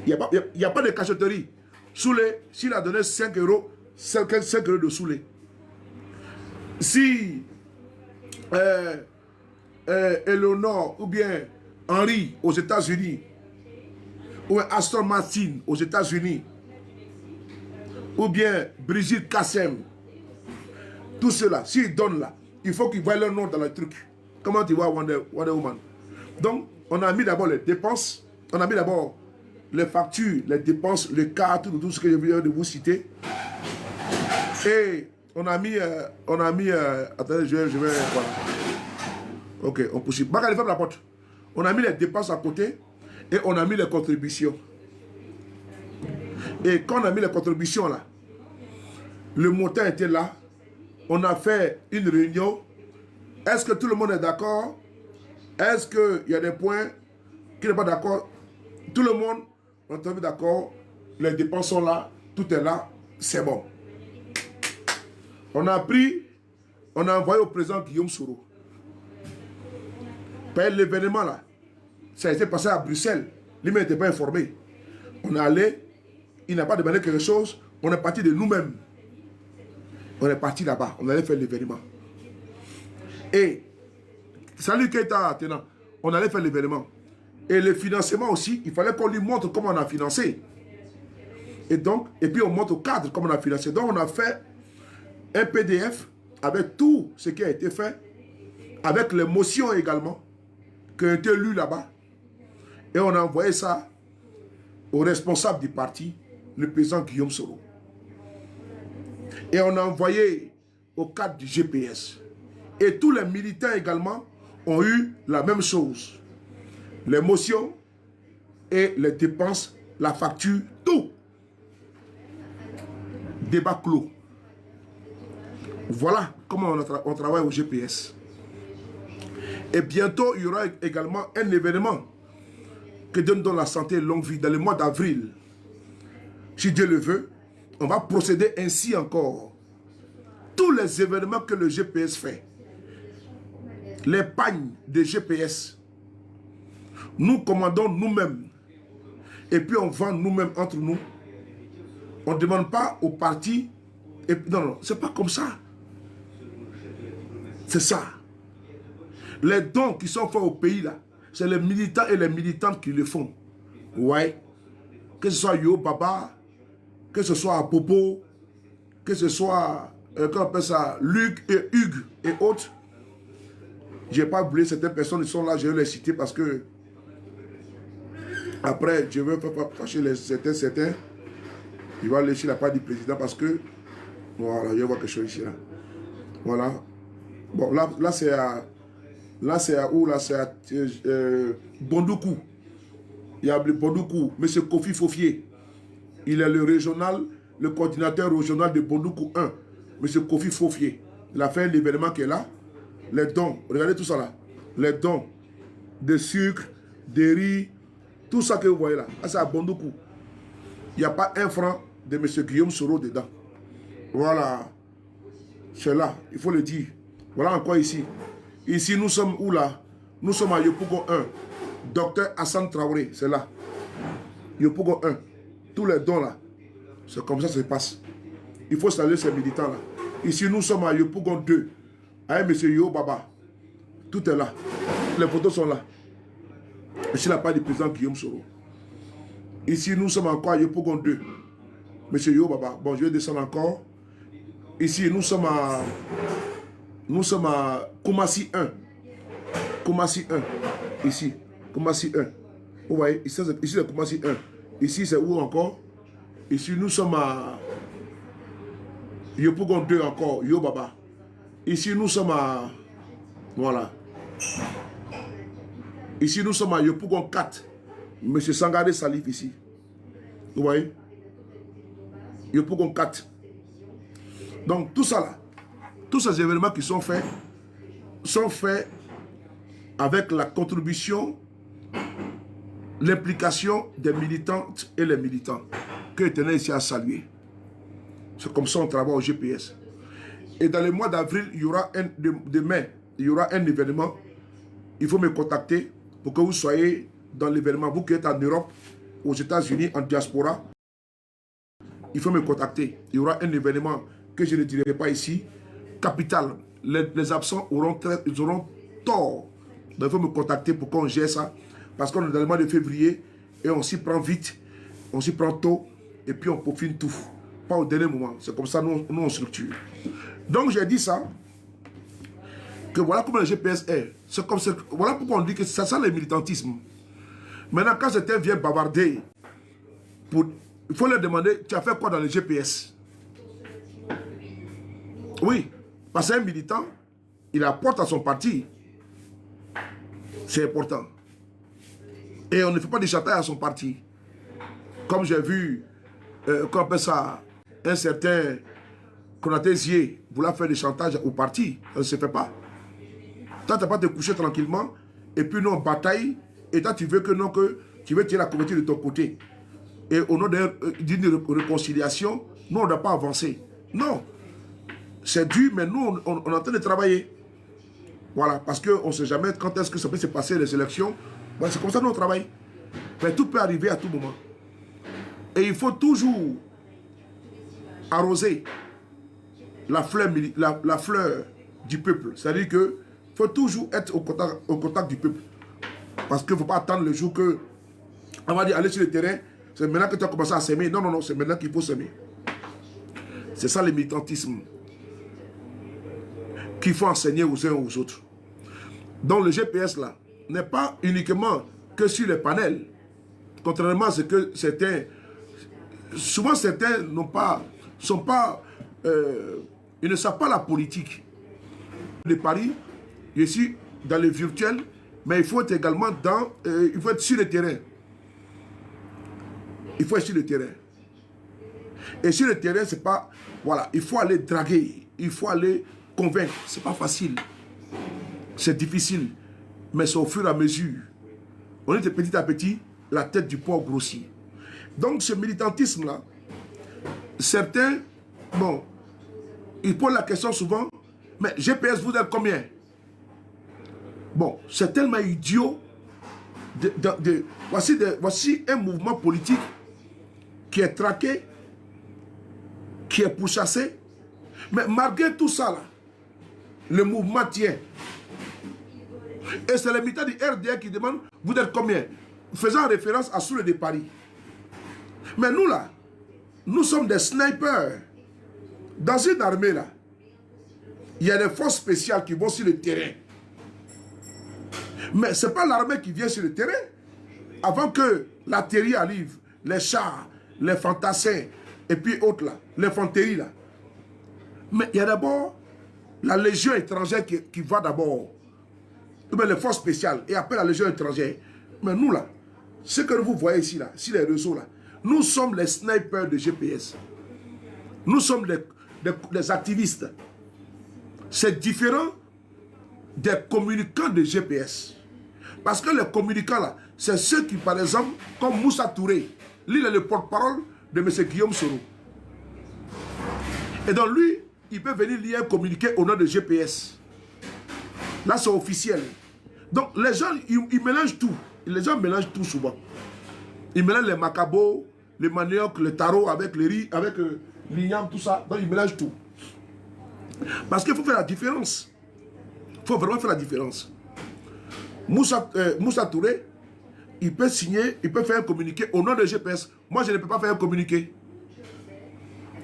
Il n'y a pas de cachotterie. Soulé, s'il a donné 5 €, 5 € de Soulé. Si Eleonore ou bien Henri aux États-Unis, ou Aston Martin aux États-Unis, ou bien Brigitte Kassem, tout cela, s'ils donnent là, il faut qu'ils voient leur nom dans le truc. Comment tu vois Wonder Woman? Donc, on a mis d'abord les dépenses, on a mis d'abord les factures, les dépenses, les cartes, tout ce que je viens de vous citer. Et on a mis, attendez, je vais, voilà. Ok, on poursuit. Bakali, ferme la porte. On a mis les dépenses à côté et on a mis les contributions. Et quand on a mis les contributions là, le montant était là. On a fait une réunion. Est-ce que tout le monde est d'accord? Est-ce qu'il y a des points qui n'est pas d'accord? Tout le monde, on est d'accord. Les dépenses sont là. Tout est là. C'est bon. On a pris, on a envoyé au président Guillaume Soro. L'événement là, ça a été passé à Bruxelles. Lui n'était pas informé. On est allé, il n'a pas demandé quelque chose. On est parti de nous-mêmes. On est parti là-bas. On allait faire l'événement. Et, salut Keita, tenant, on allait faire l'événement. Et le financement aussi, il fallait qu'on lui montre comment on a financé. Et donc, et puis on montre au cadre comment on a financé. Donc on a fait un PDF avec tout ce qui a été fait, avec les motions également, qui ont été lues là-bas. Et on a envoyé ça au responsable du parti, le président Guillaume Soro. Et on a envoyé au cadre du GPS. Et tous les militants également ont eu la même chose. Les motions, et les dépenses, la facture, tout. Débat clos. Voilà comment on travaille au GPS. Et bientôt, il y aura également un événement que Dieu nous donne la santé et longue vie dans le mois d'avril. Si Dieu le veut, on va procéder ainsi encore. Tous les événements que le GPS fait, les pagnes de GPS, nous commandons nous-mêmes. Et puis on vend nous-mêmes entre nous. On ne demande pas aux partis. Non, non, c'est pas comme ça. C'est ça. Les dons qui sont faits au pays là, c'est les militants et les militantes qui le font. Ouais. Que ce soit Yo Baba, que ce soit Popo, que ce soit, comment on appelle ça, Luc et Hugues et autres. Je n'ai pas oublié certaines personnes qui sont là, je vais les citer parce que après, je veux pas fâcher certains. Il va lécher la part du président parce que, voilà, je vois quelque chose ici là. Voilà. Bon, là c'est à où là? C'est à Bondoukou. Il y a Bondoukou, M. Kofi Fofier. Il est le régional, le coordinateur régional de Bondoukou 1. M. Kofi Fofier. Il a fait un événement qui est là. Les dons, regardez tout ça là. Les dons de sucre, de riz, tout ça que vous voyez là. C'est à Bondoukou. Il n'y a pas un franc de M. Guillaume Soro dedans. Voilà. C'est là, il faut le dire. Voilà encore ici. Ici, nous sommes où là? Nous sommes à Yopougon 1. Docteur Hassan Traoré, c'est là. Yopougon 1. Tous les dons là. C'est comme ça que ça se passe. Il faut saluer ces militants là. Ici, nous sommes à Yopougon 2. Avec M. Yo Baba. Tout est là. Les photos sont là. Ici, la part du président Guillaume Soro. Ici, nous sommes encore à Yopougon 2. M. Yo Baba. Bon, je vais descendre encore. Ici, nous sommes à Koumassi 1. Koumassi 1. Ici. Koumassi 1. Vous voyez, ici c'est Koumassi 1. Ici, c'est où encore? Ici, nous sommes à Yopougon 2 encore. Yo Baba. Ici, nous sommes à... Voilà. Ici, nous sommes à Yopougon 4. M. Sangaré Salif ici. Vous voyez? Yopougon 4. Donc, tout ça là, tous ces événements qui sont faits avec la contribution, l'implication des militantes et les militants que je tenais ici à saluer. C'est comme ça qu'on travaille au GPS. Et dans le mois d'avril, il y aura de mai, il y aura un événement. Il faut me contacter pour que vous soyez dans l'événement. Vous qui êtes en Europe, aux États-Unis, en diaspora, il faut me contacter. Il y aura un événement que je ne dirai pas ici. Capital. Les absents auront tort. Donc il faut me contacter pour qu'on gère ça. Parce qu'on est dans le mois de février et on s'y prend vite, on s'y prend tôt et puis on peaufine tout. Pas au dernier moment. C'est comme ça nous on structure. Donc j'ai dit ça. Que voilà comment le GPS est. Voilà pourquoi on dit que c'est ça le militantisme. Maintenant quand certains viennent bavarder, il faut leur demander, tu as fait quoi dans le GPS? Oui, parce qu'un militant, il apporte à son parti. C'est important. Et on ne fait pas de chantage à son parti. Comme j'ai vu, qu'on appelle ça, un certain Konaté Zié vouloir faire des chantages au parti. Ça ne se fait pas. Toi, tu n'as pas te coucher tranquillement, et puis nous on bataille, et toi tu veux que non, que tu veux tirer la communauté de ton côté. Et au nom d'une réconciliation, nous on ne doit pas avancer. Non. C'est dur, mais nous, on est en train de travailler. Voilà, parce qu'on ne sait jamais quand est-ce que ça peut se passer, les élections. Voilà, c'est comme ça que nous, on travaille. Mais tout peut arriver à tout moment. Et il faut toujours arroser la fleur du peuple. C'est-à-dire qu'il faut toujours être au contact du peuple. Parce qu'il ne faut pas attendre le jour que on va dire, aller sur le terrain, c'est maintenant que tu as commencé à s'aimer. Non, non, non, c'est maintenant qu'il faut s'aimer. C'est ça le militantisme qu'il faut enseigner aux uns aux autres. Donc le GPS là n'est pas uniquement que sur les panels. Contrairement à ce que certains, souvent certains ils ne savent pas la politique. Les paris, je suis dans le virtuel, mais il faut être également il faut être sur le terrain. Il faut être sur le terrain. Et sur le terrain, c'est pas... Voilà, il faut aller draguer. Il faut aller convaincre. C'est pas facile. C'est difficile. Mais c'est au fur et à mesure. On est de petit à petit, la tête du porc grossit. Donc ce militantisme-là, certains, bon, ils posent la question souvent, mais GPS, vous êtes combien? Bon, c'est tellement idiot. Voici un mouvement politique qui est traqué, qui est pourchassé. Mais malgré tout ça, là, le mouvement tient. Et c'est les militants du RDR qui demandent, vous êtes combien? Faisant référence à Soule de Paris. Mais nous là, nous sommes des snipers. Dans une armée là, il y a des forces spéciales qui vont sur le terrain. Mais ce n'est pas l'armée qui vient sur le terrain. Avant que l'artillerie arrive, les chars, les fantassins, et puis autres là, l'infanterie là. Mais il y a d'abord la légion étrangère qui va d'abord. Les forces spéciales, et après la légion étrangère. Mais nous là, ce que vous voyez ici là, sur les réseaux là, nous sommes les snipers de GPS. Nous sommes des activistes. C'est différent des communicants de GPS. Parce que les communicants là, c'est ceux qui, par exemple, comme Moussa Touré, lui il est le porte-parole de M. Guillaume Soro. Et donc lui, il peut venir lire un communiqué au nom de GPS. Là c'est officiel. Donc les gens, ils mélangent tout. Les gens mélangent tout souvent. Ils mélangent les macabos, les manioc, le taro avec le riz, avec l'igname, tout ça. Donc ils mélangent tout. Parce qu'il faut faire la différence. Il faut vraiment faire la différence. Moussa Touré, il peut signer, il peut faire un communiqué au nom de GPS. Moi, je ne peux pas faire un communiqué.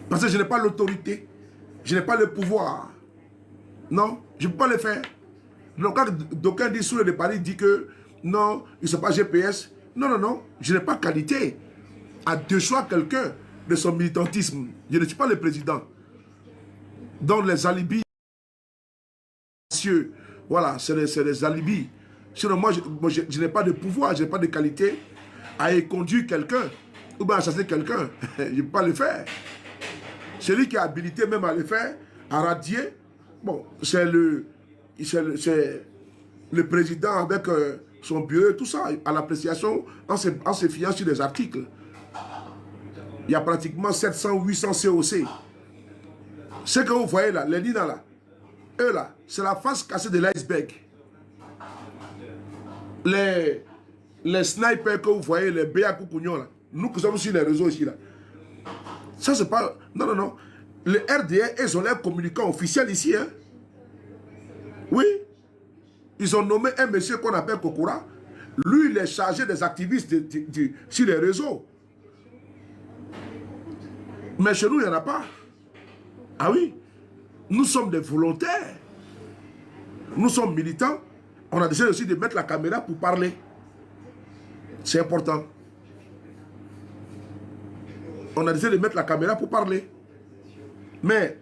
Parce que je n'ai pas l'autorité. Je n'ai pas le pouvoir. Non, je ne peux pas le faire. Donc, quand d'aucuns disent Soule de Paris dit que non, ils ne sont pas GPS. Non, non, non, je n'ai pas qualité à déchoir quelqu'un de son militantisme. Je ne suis pas le président. Donc, les alibis, voilà, c'est des alibis. Sinon, moi, je n'ai pas de pouvoir, je n'ai pas de qualité à conduire quelqu'un ou bien à chasser quelqu'un. Je ne peux pas le faire. Celui qui est habilité même à le faire, à radier, bon, c'est le président avec son bureau et tout ça, à l'appréciation en se fiant sur des articles. Il y a pratiquement 700 ou 800 COC. Ce que vous voyez là, les Nina là, eux là, c'est la face cassée de l'iceberg. Les snipers que vous voyez, les Béakoukounions là, nous qui sommes sur les réseaux ici là, ça c'est pas... Non, non, non. Les RDR, ils ont l'air communicants officiels ici. Hein? Oui. Ils ont nommé un monsieur qu'on appelle Kokora. Lui, il est chargé des activistes sur les réseaux. Mais chez nous, il n'y en a pas. Ah oui. Nous sommes des volontaires. Nous sommes militants. On a décidé aussi de mettre la caméra pour parler. C'est important. On a décidé de mettre la caméra pour parler. Mais,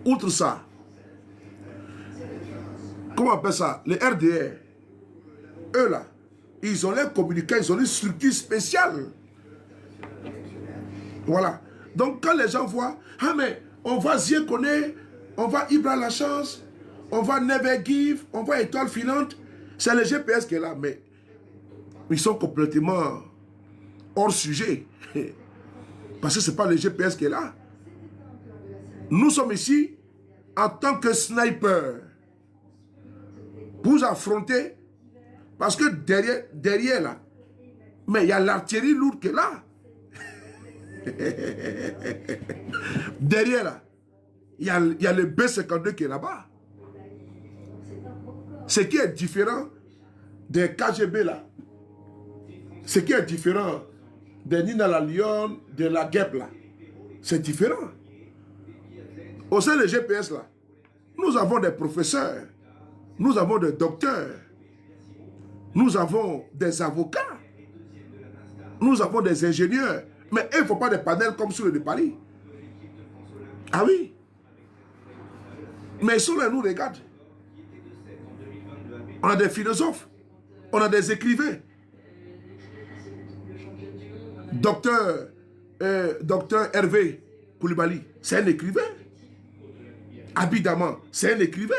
outre ça, comment on appelle ça? Les RDR, eux là, ils ont les communicants, ils ont une structure spéciale. Voilà. Donc quand les gens voient, ah mais on va Ziekoné, on va Ibra la chance, on va Never Give, on va Étoile Filante, c'est le GPS qui est là, mais ils sont complètement hors sujet. Parce que ce n'est pas le GPS qui est là. Nous sommes ici en tant que sniper pour affronter, parce que derrière là, mais il y a l'artillerie lourde qui est là. Derrière là, il y a le B-52 qui est là-bas. Ce qui est différent des KGB là, ce qui est différent des Nina la Lyon, de la guêpe là, c'est différent. Au sein des GPS là, nous avons des professeurs, nous avons des docteurs, nous avons des avocats, nous avons des ingénieurs, mais il ne faut pas des panels comme ceux de Paris. Ah oui. Mais ils sont là, nous regardent. On a des philosophes, on a des écrivains. Docteur Hervé Koulibaly, c'est un écrivain. Abidaman, c'est un écrivain.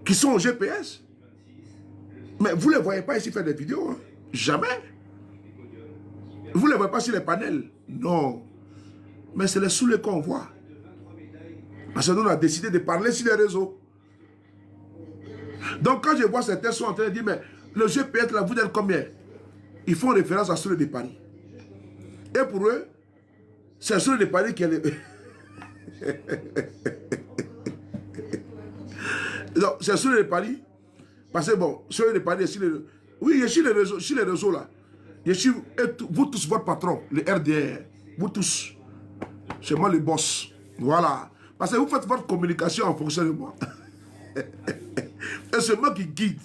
Qui sont au GPS. Mais vous ne les voyez pas ici faire des vidéos. Hein? Jamais. Vous ne les voyez pas sur les panels. Non. Mais c'est les sous-les qu'on voit. Parce que nous, on a décidé de parler sur les réseaux. Donc, quand je vois certains sont en train de dire, mais le GPS, là, vous êtes combien? Ils font référence à Soleil de Paris. Et pour eux, c'est Soleil de Paris qui est le... C'est Soleil de Paris. Parce que bon, Soleil de Paris est sur les... Oui, je suis sur les réseaux là. Je suis, vous tous, votre patron, le RDR. Vous tous. C'est moi le boss. Voilà. Parce que vous faites votre communication en fonction de moi. Et c'est moi qui guide.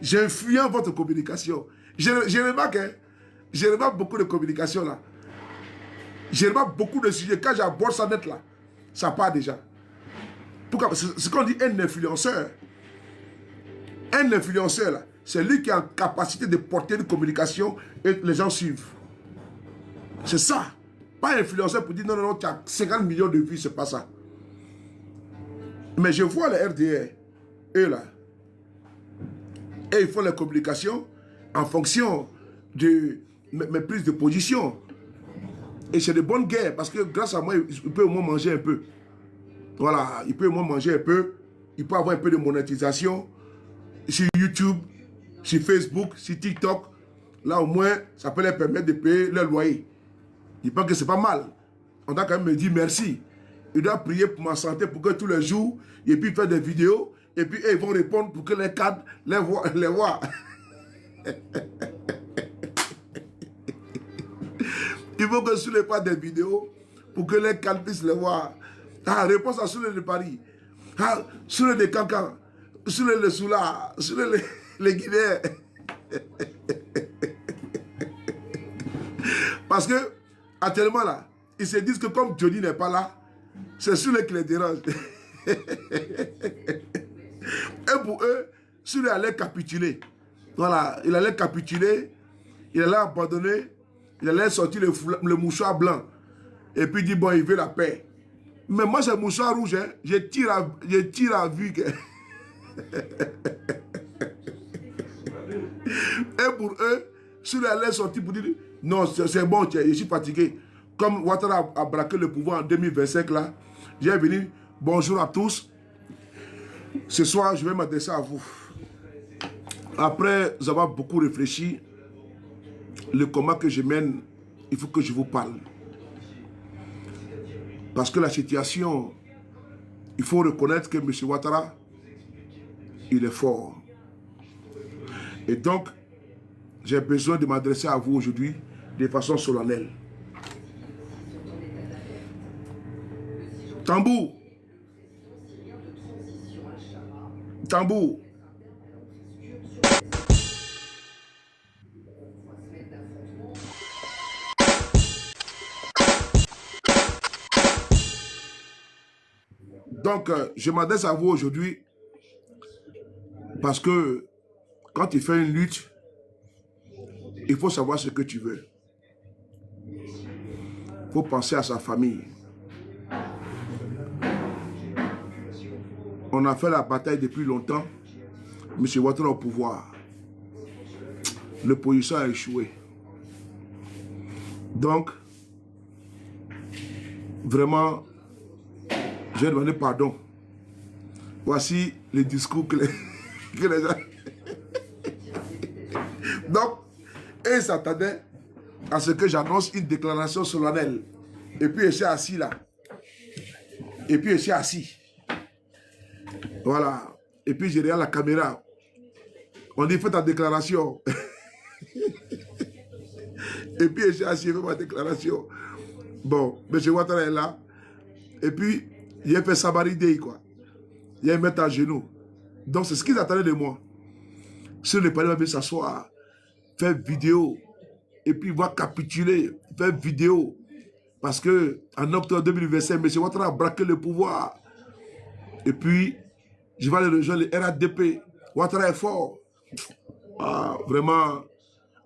J'influence votre communication. Je remarque, hein, je remarque beaucoup de communication là. Je remarque beaucoup de sujets. Quand j'aborde ça net là, ça part déjà. Pourquoi? C'est qu'on dit un influenceur. Un influenceur là, c'est lui qui a la capacité de porter une communication et les gens suivent. C'est ça. Pas un influenceur pour dire non, non, non, tu as 50 millions de vues, c'est pas ça. Mais je vois les RDR, eux là, et ils font la communication en fonction de mes prises de position. Et c'est de bonnes guerres, parce que grâce à moi, il peut au moins manger un peu. Voilà, il peut au moins manger un peu, il peut avoir un peu de monétisation sur YouTube, sur Facebook, sur TikTok. Là au moins, ça peut leur permettre de payer leur loyer. Je pense que c'est pas mal. On doit quand même me dire merci. Il doit prier pour ma santé, pour que tous les jours, et puis faire des vidéos, et puis ils vont répondre pour que les cadres les voient. Il faut que sur les pas des vidéos, pour que les cadres puissent les voir. Ah, réponse à Soleil de Paris. Ah, Soleil de Cancan. Soleil de Soula. Soleil les Guinéens. Parce que, actuellement là, ils se disent que comme Johnny n'est pas là, c'est Soleil qui les dérange. Et pour eux, Soleil allait capituler. Voilà, il allait capituler, il allait abandonner, il allait sortir le mouchoir blanc. Et puis il dit, bon, il veut la paix. Mais moi, c'est mouchoir rouge, hein. Je tire à vue. Et pour eux, Soleil allait sortir pour dire, non, c'est bon, je suis fatigué. Comme Ouattara a braqué le pouvoir en 2025, là, j'ai venu, bonjour à tous. Ce soir, je vais m'adresser à vous. Après avoir beaucoup réfléchi, le combat que je mène, il faut que je vous parle. Parce que la situation, il faut reconnaître que M. Ouattara, il est fort. Et donc, j'ai besoin de m'adresser à vous aujourd'hui de façon solennelle. Tambour. Tambour. Donc, je m'adresse à vous aujourd'hui parce que quand tu fais une lutte, il faut savoir ce que tu veux. Il faut penser à sa famille. On a fait la bataille depuis longtemps. M. Ouattara au pouvoir. L'opposition a échoué. Donc, vraiment, j'ai demandé pardon. Voici les discours que les gens... Donc, ils s'attendaient à ce que j'annonce une déclaration solennelle. Et puis, je suis assis là. Et puis, je suis assis. Voilà. Et puis, je regarde la caméra. On dit, fais ta déclaration. Et puis, je suis assis, je fais ma déclaration. Bon, M. Ouattara est là. Et puis, il a fait Sabaridei, quoi. Il a mis à genoux. Donc, c'est ce qu'ils attendaient de moi. Si le palais va venir s'asseoir, faire vidéo, et puis il va capituler, faire vidéo. Parce que en octobre 2025, M. Ouattara a braqué le pouvoir. Et puis, je vais aller rejoindre le RADP. Ouattara est fort. Ah, vraiment.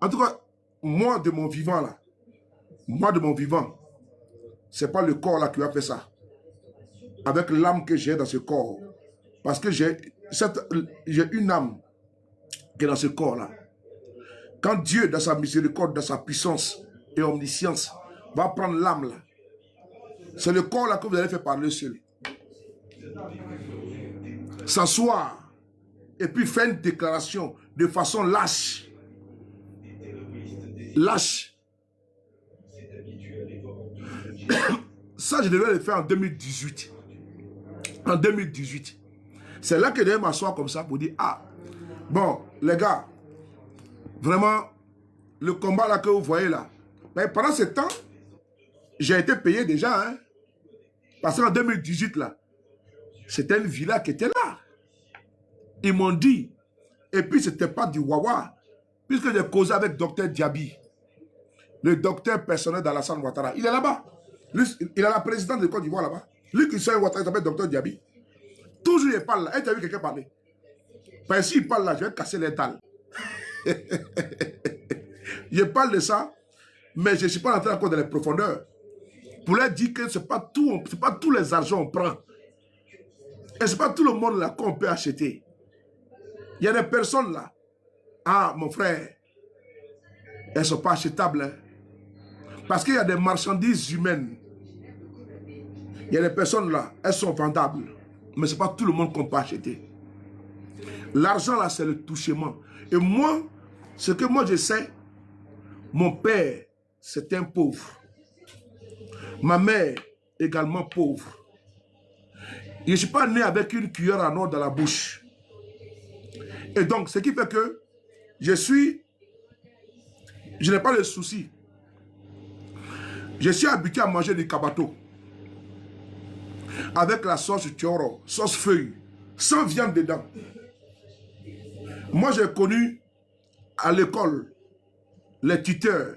En tout cas, moi de mon vivant là, moi de mon vivant, c'est pas le corps là qui va faire ça. Avec l'âme que j'ai dans ce corps. Parce que j'ai une âme qui est dans ce corps là. Quand Dieu, dans sa miséricorde, dans sa puissance et omniscience, va prendre l'âme là, c'est le corps là que vous allez faire parler seul. S'asseoir et puis faire une déclaration de façon lâche. Lâche. Ça, je devais le faire en 2018. En 2018. C'est là que je devais m'asseoir comme ça pour dire, ah, bon, les gars, vraiment, le combat là que vous voyez là, mais pendant ce temps, j'ai été payé déjà, hein. Parce qu'en 2018 là, c'était une villa qui était là. Ils m'ont dit, et puis c'était pas du Wawa, puisque j'ai causé avec Dr Diaby, le docteur personnel d'Alassane Ouattara. Il est là-bas. Il a la présidente de Côte d'Ivoire là-bas. Lui qui sort Ouattara, il s'appelle Dr Diaby. Toujours il parle là. Et tu as vu quelqu'un parler. Parce que s'il parle là, je vais casser les dalles. Je parle de ça, mais je ne suis pas entré encore dans les profondeurs. Pour leur dire que ce n'est pas tous les argents qu'on prend. Et ce n'est pas tout le monde là qu'on peut acheter. Il y a des personnes là. Ah, mon frère, elles ne sont pas achetables. Hein. Parce qu'il y a des marchandises humaines. Il y a des personnes là, elles sont vendables. Mais ce n'est pas tout le monde qu'on peut acheter. L'argent là, c'est le touchement. Et moi, ce que moi je sais, mon père, c'est un pauvre. Ma mère, également pauvre. Je ne suis pas né avec une cuillère en or dans la bouche. Et donc, ce qui fait que je n'ai pas de souci. Je suis habitué à manger du kabato. Avec la sauce tioro, sauce feuille, sans viande dedans. Moi, j'ai connu à l'école les tuteurs.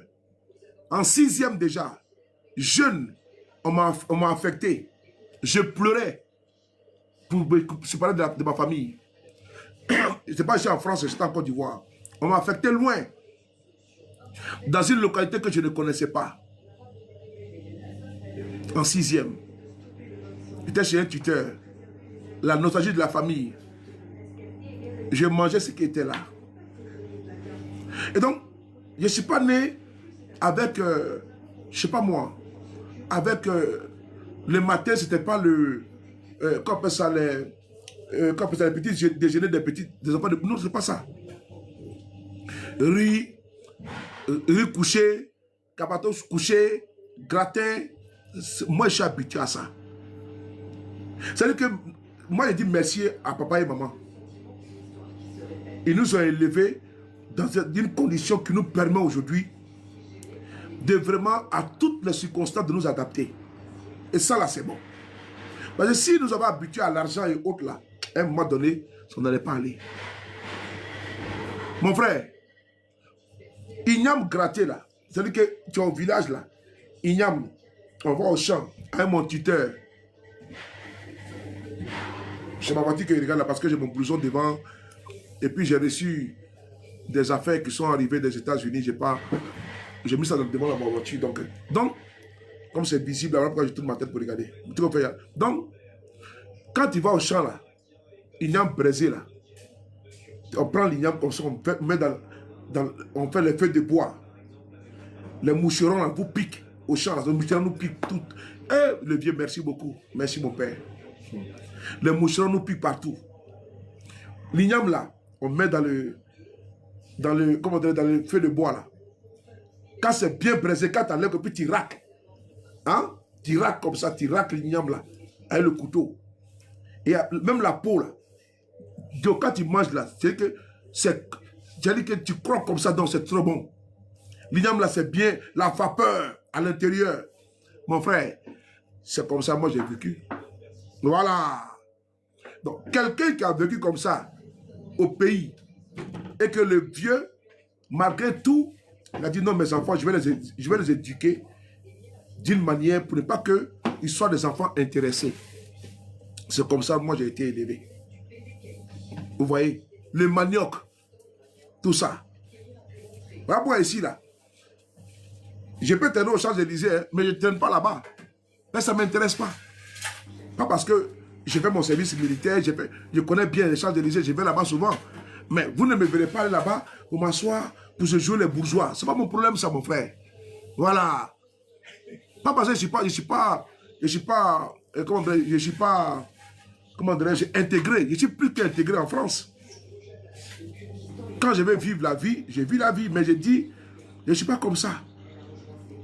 En 6e déjà, jeune, on m'a affecté. Je pleurais pour se parler de ma famille. Je n'étais pas ici en France, j'étais en Côte d'Ivoire. On m'a affecté loin, dans une localité que je ne connaissais pas. En 6e. J'étais chez un tuteur. La nostalgie de la famille. Je mangeais ce qui était là. Et donc, je ne suis pas né avec, je ne sais pas moi, avec le matin, ce n'était pas le, qu'on appelle ça, les petits déjeuners des enfants de... Non, ce n'est pas ça. Riz couché, cabatos couché, gratin. Moi, je suis habitué à ça. C'est-à-dire que moi, je dis merci à papa et maman. Ils nous ont élevés dans une condition qui nous permet aujourd'hui de vraiment, à toutes les circonstances, de nous adapter. Et ça, là, c'est bon. Parce que si nous avons habitué à l'argent et autres, là, à un moment donné, ça n'allait pas aller. Mon frère, Ignam gratté, là, c'est-à-dire que tu es au village, là, Ignam, on va au champ, avec mon tuteur. C'est ma voiture qui regarde là parce que j'ai mon blouson devant. Et puis j'ai reçu des affaires qui sont arrivées des États-Unis. J'ai mis ça devant ma voiture. Donc comme c'est visible, alors pourquoi je tourne ma tête pour regarder. Donc, quand tu vas au champ là, l'igname braisé là, on prend l'igname comme ça, on fait les feuilles de bois. Les moucherons là vous piquent au champ là, les moucherons nous piquent tout. Eh, le vieux, merci beaucoup. Merci mon père. Les moucherons nous piquent partout. L'igname là, on met dans le feu de bois là. Quand c'est bien braisé, quand tu enlèves et puis tu raques. Hein? Tu raques comme ça, tu raques l'igname là, avec le couteau. Et même la peau là. Donc quand tu manges là, c'est que tu croques comme ça, donc c'est trop bon. L'igname là, c'est bien, la vapeur à l'intérieur. Mon frère, c'est comme ça, moi j'ai vécu. Voilà. Donc, quelqu'un qui a vécu comme ça au pays et que le vieux, malgré tout, il a dit non, mes enfants, je vais les éduquer d'une manière pour ne pas qu'ils soient des enfants intéressés. C'est comme ça que moi j'ai été élevé. Vous voyez, le manioc, tout ça. Voilà pourquoi ici, là, Je peux traîner aux Champs-Élysées, hein, mais je ne traîne pas là-bas. Mais ça ne m'intéresse pas. Pas parce que j'ai fait mon service militaire, je connais bien les Champs-Élysées, je vais là-bas souvent. Mais vous ne me verrez pas aller là-bas pour m'asseoir, pour se jouer les bourgeois. Ce n'est pas mon problème, ça, mon frère. Voilà. Pas parce que je ne suis pas, comment dirais-je, intégré. Je suis plus qu'intégré en France. Quand je vais vivre la vie, je vis la vie, mais je dis, je ne suis pas comme ça.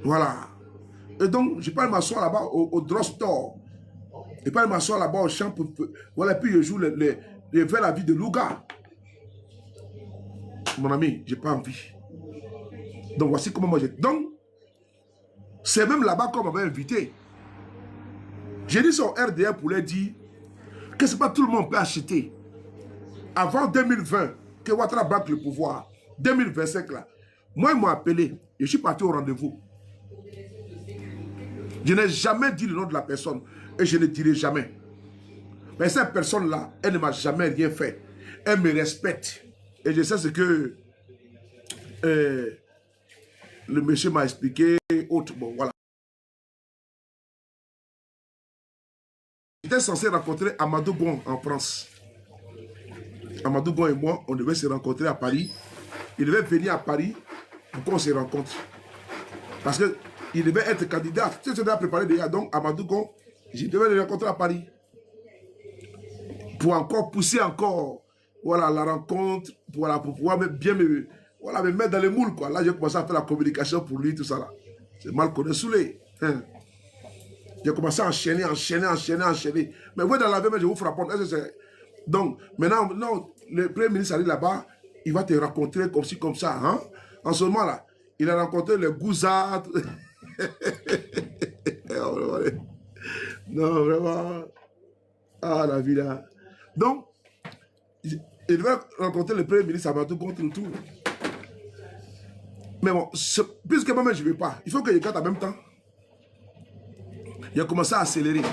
Voilà. Et donc, je peux aller m'asseoir là-bas au drugstore. Je peux aller m'asseoir là-bas au champ. Voilà, puis je joue vers la vie de Louga. Mon ami, je n'ai pas envie. Donc, voici comment moi j'ai. Donc, c'est même là-bas qu'on m'avait invité. J'ai dit sur RDR pour leur dire que ce n'est pas tout le monde peut acheter. Avant 2020, que Ouattara batte le pouvoir, 2025 là, moi ils m'ont appelé, je suis parti au rendez-vous. Je n'ai jamais dit le nom de la personne et je ne le dirai jamais. Mais cette personne-là, elle ne m'a jamais rien fait. Elle me respecte. Et je sais ce que le monsieur m'a expliqué. Autre, bon, voilà. J'étais censé rencontrer Amadou Gon en France. Amadou Gon et moi, on devait se rencontrer à Paris. Il devait venir à Paris pour qu'on se rencontre. Parce qu'il devait être candidat. Tu sais, je devais préparer déjà. Donc, Amadou Gon, je devais le rencontrer à Paris. Pour encore pousser encore voilà, la rencontre, voilà, pour pouvoir bien me mettre dans les moules. Quoi. Là, j'ai commencé à faire la communication pour lui, tout ça là. C'est mal connu saoulé. Hein. J'ai commencé à enchaîner. Mais vous, dans la vie, je vous frappe. Donc, maintenant, non, le Premier ministre arrive là-bas, il va te rencontrer comme ci, comme ça. Hein? En ce moment-là, il a rencontré les Gouzards. Non, vraiment. Ah, la vie là. Donc, il devait rencontrer le Premier ministre Amadou contre le tout. Mais bon, puisque moi-même je ne vais pas, il faut que je garde en même temps. Il a commencé à accélérer.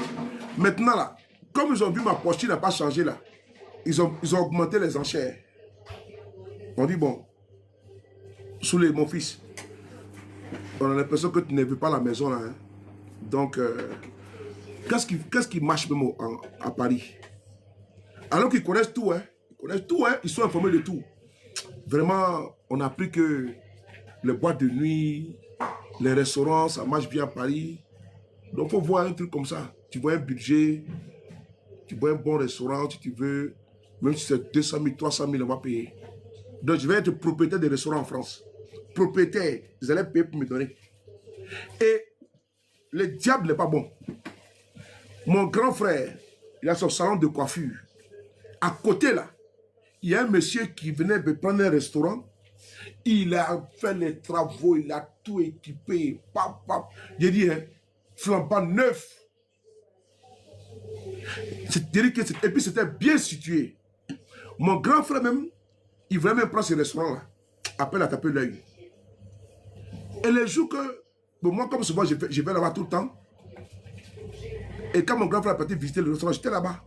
Maintenant là, comme ils ont vu ma posture n'a pas changé là, ils ont augmenté les enchères. On dit bon, Soulé, mon fils, on a l'impression que tu ne veux pas la maison là. Hein. Donc, qu'est-ce qui marche même à Paris? Alors qu'ils connaissent tout, hein. Ils connaissent tout, hein. Ils sont informés de tout. Vraiment, on a appris que les boîtes de nuit, les restaurants, ça marche bien à Paris. Donc, il faut voir un truc comme ça. Tu vois un budget, tu vois un bon restaurant, si tu veux, même si c'est 200 000, 300 000, on va payer. Donc, je vais être propriétaire de restaurants en France. Propriétaire, vous allez payer pour me donner. Et le diable n'est pas bon. Mon grand frère, il a son salon de coiffure. À côté, là, il y a un monsieur qui venait de prendre un restaurant. Il a fait les travaux, il a tout équipé. J'ai dit, hein, flambant neuf. Et puis, c'était bien situé. Mon grand frère même, il voulait même prendre ce restaurant-là. Appelle à taper l'œil. Et les jours que, bon, moi, comme souvent, je vais là-bas tout le temps. Et quand mon grand frère est parti visiter le restaurant, j'étais là-bas.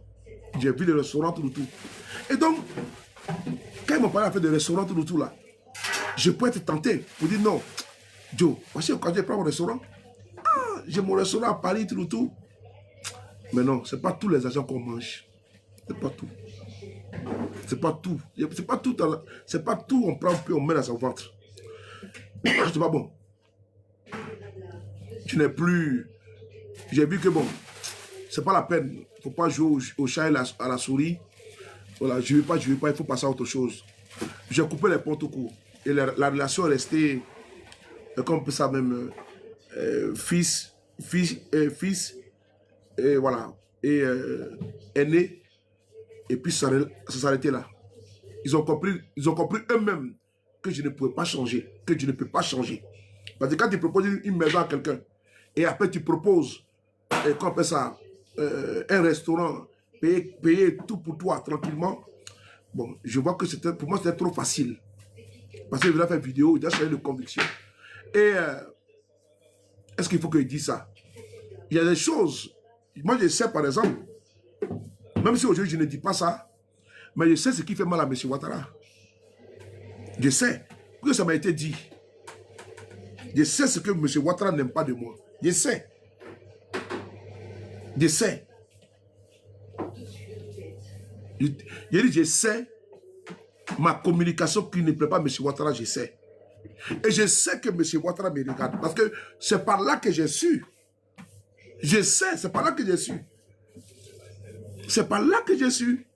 J'ai vu le restaurant, tout le tout. Et donc, quand ils m'ont parlé de restaurant, tout le tout là, je peux être tenté pour dire non. Joe, voici quand je prends mon restaurant. Ah, j'ai mon restaurant à Paris, tout le tout. Mais non, ce n'est pas tous les agents qu'on mange. C'est pas tout. C'est pas tout. C'est pas tout, on prend puis on met dans son ventre. C'est pas bon. Tu n'es plus. J'ai vu que bon, c'est pas la peine. Il ne faut pas jouer au chat et à la souris. Voilà, je ne veux pas, il faut passer à autre chose. J'ai coupé les ponts tout court. Et la relation est restée, comme on peut ça même, fils, et voilà, et aîné, et puis ça s'arrêtait là. Ils ont compris eux-mêmes que je ne pouvais pas changer, que je ne peux pas changer. Parce que quand tu proposes une maison à quelqu'un, et après tu proposes, qu'on appelle ça, un restaurant, payer tout pour toi tranquillement, bon, je vois que pour moi c'était trop facile. Parce qu'il a fait une vidéo, il a changé de conviction. Et est-ce qu'il faut que je dise ça? Il y a des choses, moi je sais par exemple, même si aujourd'hui je ne dis pas ça, mais je sais ce qui fait mal à M. Ouattara. Je sais, parce que ça m'a été dit. Je sais ce que M. Ouattara n'aime pas de moi. Je sais. Je sais. Je sais ma communication qui ne plaît pas à M. Ouattara, je sais. Et je sais que M. Ouattara me regarde. Parce que c'est par là que j'ai su. Je sais, c'est par là que j'ai su. C'est par là que j'ai su.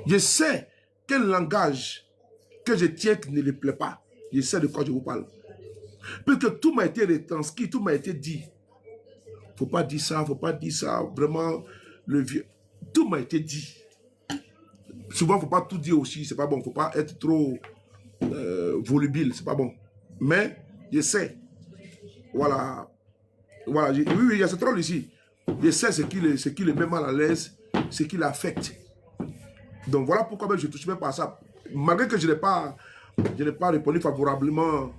Je sais quel langage que je tiens qui ne lui plaît pas. Je sais de quoi je vous parle. Puisque tout m'a été retranscrit, tout m'a été dit. Faut pas dire ça, faut pas dire ça. Vraiment, le vieux. Tout m'a été dit. Souvent, faut pas tout dire aussi, c'est pas bon. Faut pas être trop volubile, c'est pas bon. Mais je sais. Voilà. Voilà. Oui, oui, il y a ce troll ici. Je sais ce qui le met mal à l'aise, ce qui l'affecte. Donc voilà pourquoi même je ne touche même pas à ça. Malgré que je n'ai pas répondu favorablement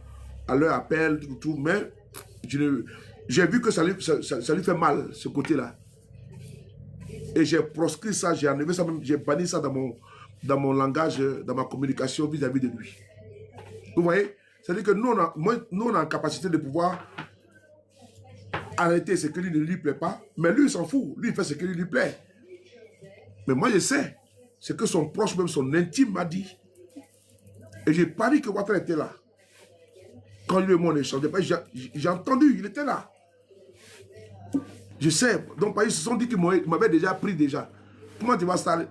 à leur appel, tout, mais j'ai vu que ça lui fait mal, ce côté-là. Et j'ai proscrit ça, j'ai enlevé ça, j'ai banni ça dans mon langage, dans ma communication vis-à-vis de lui. Vous voyez? C'est-à-dire que nous, on a la capacité de pouvoir arrêter ce qui ne lui plaît pas, mais lui, il s'en fout. Lui, il fait ce qui lui plaît. Mais moi, je sais ce que son proche, même son intime, m'a dit. Et j'ai parié que Ouattara était là. Quand lui et moi, on échangeait, j'ai entendu, il était là. Je sais. Donc, ils se sont dit qu'ils m'avaient déjà pris déjà. Comment tu vas salir?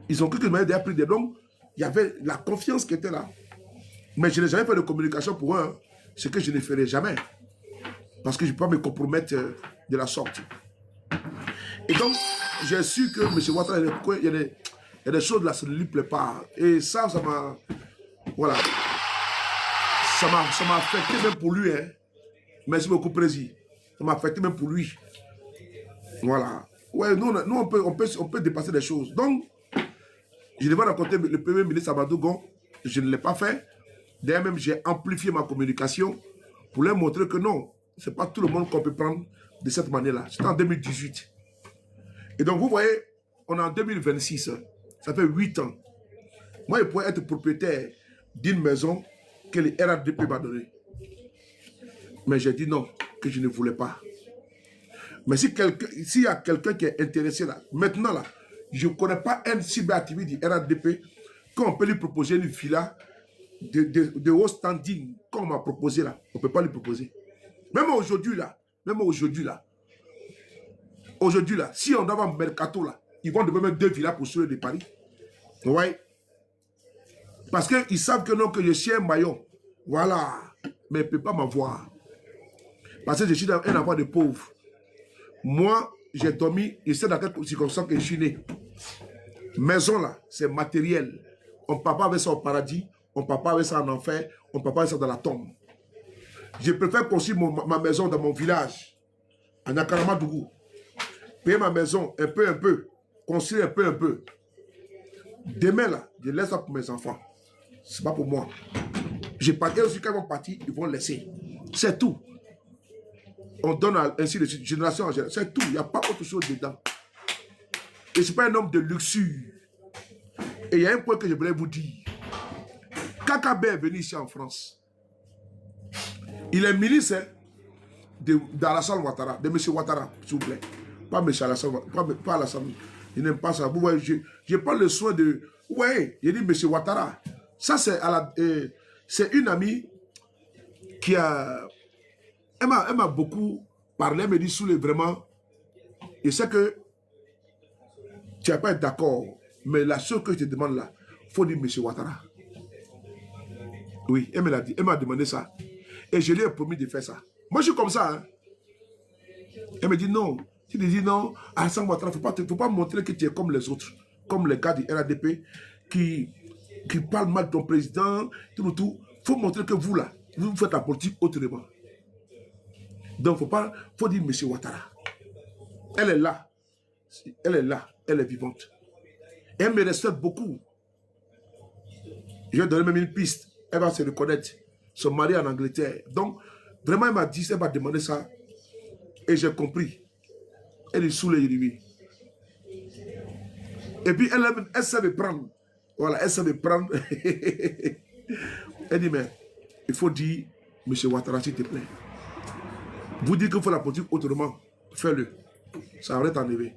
Ils ont cru qu'ils m'avaient déjà pris. Donc, il y avait la confiance qui était là. Mais je n'ai jamais fait de communication pour eux. Hein. Ce que je ne ferai jamais. Parce que je ne peux pas me compromettre de la sorte. Et donc, j'ai su que M. Ouattara, il y a des choses là, ça ne lui plaît pas. Et ça m'a... Voilà. Ça m'a affecté même pour lui. Hein. Merci beaucoup, Président. Ça m'a affecté même pour lui. Voilà. Ouais, nous on peut dépasser des choses. Donc, je devais raconter le Premier ministre Amadougon. Je ne l'ai pas fait. D'ailleurs, même, j'ai amplifié ma communication pour leur montrer que non, ce n'est pas tout le monde qu'on peut prendre de cette manière-là. C'était en 2018. Et donc, vous voyez, on est en 2026. Ça fait 8 ans. Moi, je pourrais être propriétaire d'une maison que le RADP m'a donnée. Mais j'ai dit non, que je ne voulais pas. Mais s'il y a quelqu'un qui est intéressé là, maintenant là, je ne connais pas un cyberactiviste du RADP qu'on peut lui proposer une villa de haut standing, comme on m'a proposé là. On ne peut pas lui proposer. Même aujourd'hui là, si on doit avoir un mercato là, ils vont devoir mettre 2 villas pour ceux de Paris. Ouais. Parce qu'ils savent que non, que je suis un maillon. Voilà. Mais ils ne peuvent pas m'avoir. Parce que je suis dans un endroit de pauvre. Moi, j'ai dormi, je sais dans quelle circonstance que je suis né. Maison là, c'est matériel. On ne peut pas avec ça au paradis, on ne peut pas avec ça en enfer, on ne peut pas avec ça dans la tombe. Je préfère construire ma maison dans mon village, à Nakaramadougou. Payer ma maison un peu, construire un peu. Demain là, je laisse ça pour mes enfants. Ce n'est pas pour moi. J'ai parlé aussi quand ils vont partir, ils vont laisser. C'est tout. On donne ainsi de génération en génération. C'est tout. Il n'y a pas autre chose dedans. Et ce n'est pas un homme de luxure. Et il y a un point que je voulais vous dire. KKB est venu ici en France. Il est ministre d'Alassane Ouattara, de M. Ouattara, s'il vous plaît. Pas M. Alassane, pas Alassane. Il n'aime pas ça. Vous voyez, je prends le soin de... Vous voyez, il dit M. Ouattara. Ça, c'est une amie qui a... Elle m'a beaucoup parlé, elle me dit, Soulé, vraiment, je sais que tu n'as pas être d'accord, mais la chose que je te demande là, il faut dire M. Ouattara. Oui, elle me l'a dit, elle m'a demandé ça. Et je lui ai promis de faire ça. Moi, je suis comme ça. Hein. Elle me dit non. Tu lui dis non, Alassane Ouattara, il ne faut pas montrer que tu es comme les autres, comme les gars du RADP qui parlent mal de ton président, tout. Il faut montrer que vous là, vous faites la politique autrement. Donc, il faut dire M. Ouattara. Elle est là. Elle est vivante. Et elle me respecte beaucoup. Je vais donner même une piste. Elle va se reconnaître. Son mari en Angleterre. Donc, vraiment, elle m'a dit, elle m'a demandé ça. Et j'ai compris. Elle est sous les oui. Et puis, elle sait me prendre. Voilà, elle sait me prendre. Elle dit, mais il faut dire, M. Ouattara, s'il te plaît, vous dites qu'il faut la politique autrement, fais-le. Ça va t'enlever.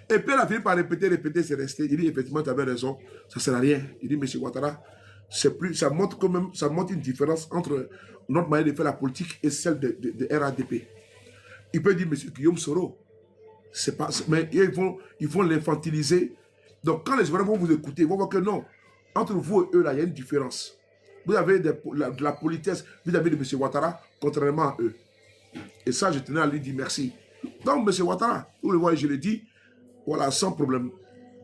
Et puis elle a fini par répéter, c'est resté. Il dit, effectivement, tu avais raison, ça ne sert à rien. Il dit, M. Ouattara, ça montre quand même, ça montre une différence entre notre manière de faire la politique et celle de RADP. Il peut dire, M. Guillaume Soro, c'est pas, mais ils vont l'infantiliser. Donc, quand les gens vont vous écouter, ils vont voir que non, entre vous et eux, là, il y a une différence. Vous avez de la politesse vis-à-vis de M. Ouattara, contrairement à eux. Et ça, je tenais à lui dire merci. Donc, M. Ouattara, vous le voyez, je l'ai dit, voilà, sans problème.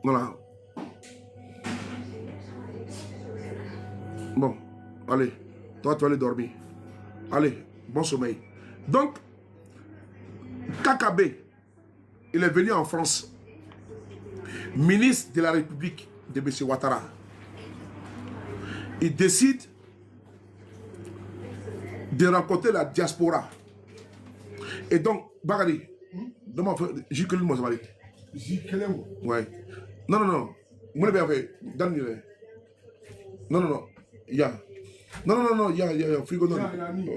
Voilà. Bon, allez, toi, tu vas aller dormir. Allez, bon sommeil. Donc, Kakabe, il est venu en France, ministre de la République de M. Ouattara. Il décide de rencontrer la diaspora. Et donc, Bagari, Jikelou Mozamali. Jikelou. Ouais. Non. Moi, le non. Il y a. Non, il y a frigo. Non,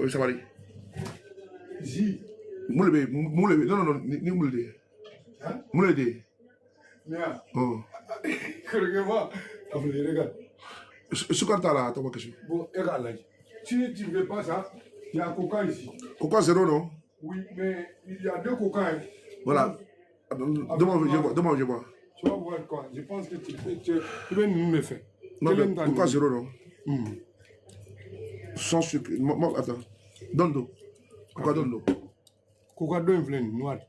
ça va aller. J. Moulebe, non, ni moulebe. Hein? Moulebe. Mia. Oh. Regarde-moi. Regarde. Ce qu'on t'a là, ton question. Bon, regarde là. Si tu ne veux pas ça, il y a coca ici. Coca zéro, non? Oui, mais il y a deux coca. Hein. Voilà. Demande, je vois. Tu vas voir quoi? Je pense que tu peux nous le faire. Non, coca zéro, non? Sans sucre. Attends. Donne l'eau. Coca, donne l'eau. Coca donne plein noir.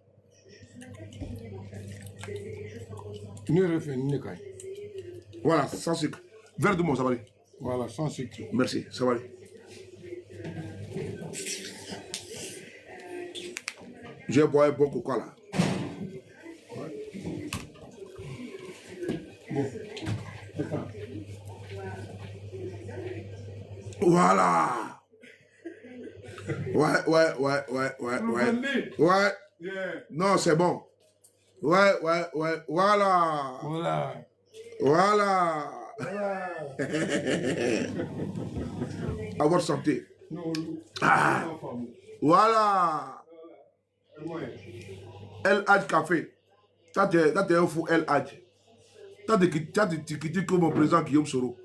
Ne refais ni ne caille. Voilà, sans sucre. Verre de moi, ça va aller. Voilà, sans sucre. Merci, ça va aller. J'ai boire un bon coca là. Bon. Voilà. Ouais. Ouais. Yeah. Non, c'est bon. Ouais. Voilà. Voilà. À votre santé. Non, Ah. Voilà. El Hadj Café. Ça, t'es un fou, El Hadj. Tu critiques comme mon président Guillaume Soro.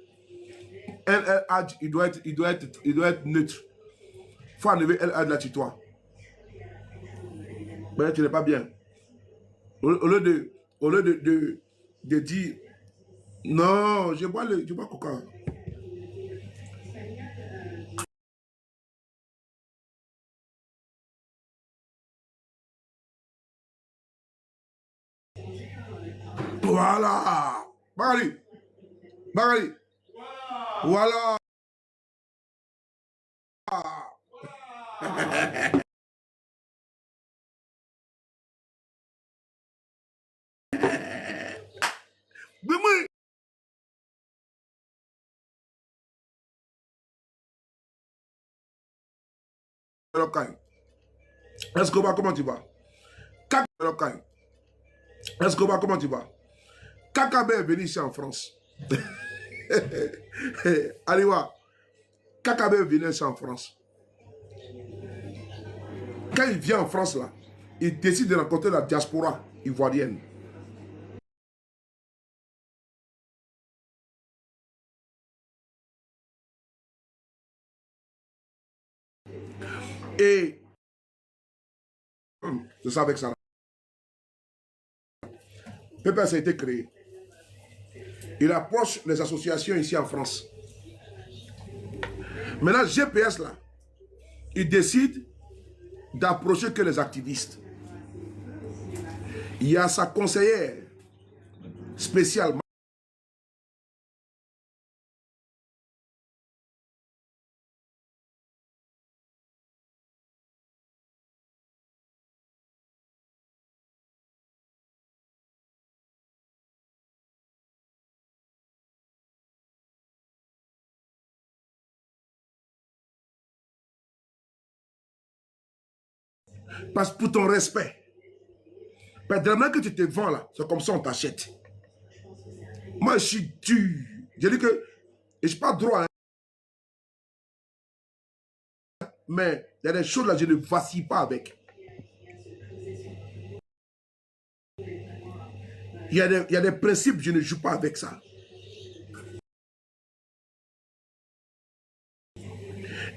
El Hadj, il doit être neutre. Il faut enlever El Hadj là chez toi. Mais tu n'es pas bien. Au lieu de dire non, je bois coca. Voilà. Bagari. Voilà. Mais Escobar, comment tu vas? Escobar, comment tu vas? Kakabe est venu ici en France. Aliwa, Kakabe est venu ici en France. Quand il vient en France, là, il décide de rencontrer la diaspora ivoirienne. Et c'est ça avec ça. PPS a été créé. Il approche les associations ici en France. Maintenant, GPS là, il décide d'approcher que les activistes. Il y a sa conseillère spéciale. Parce que pour ton respect. Parce que que tu te vends là, c'est comme ça on t'achète. Moi, je suis dur. Je dis que je n'ai pas droit. mais il y a des choses là, je ne vacille pas avec. Il y a des principes, je ne joue pas avec ça.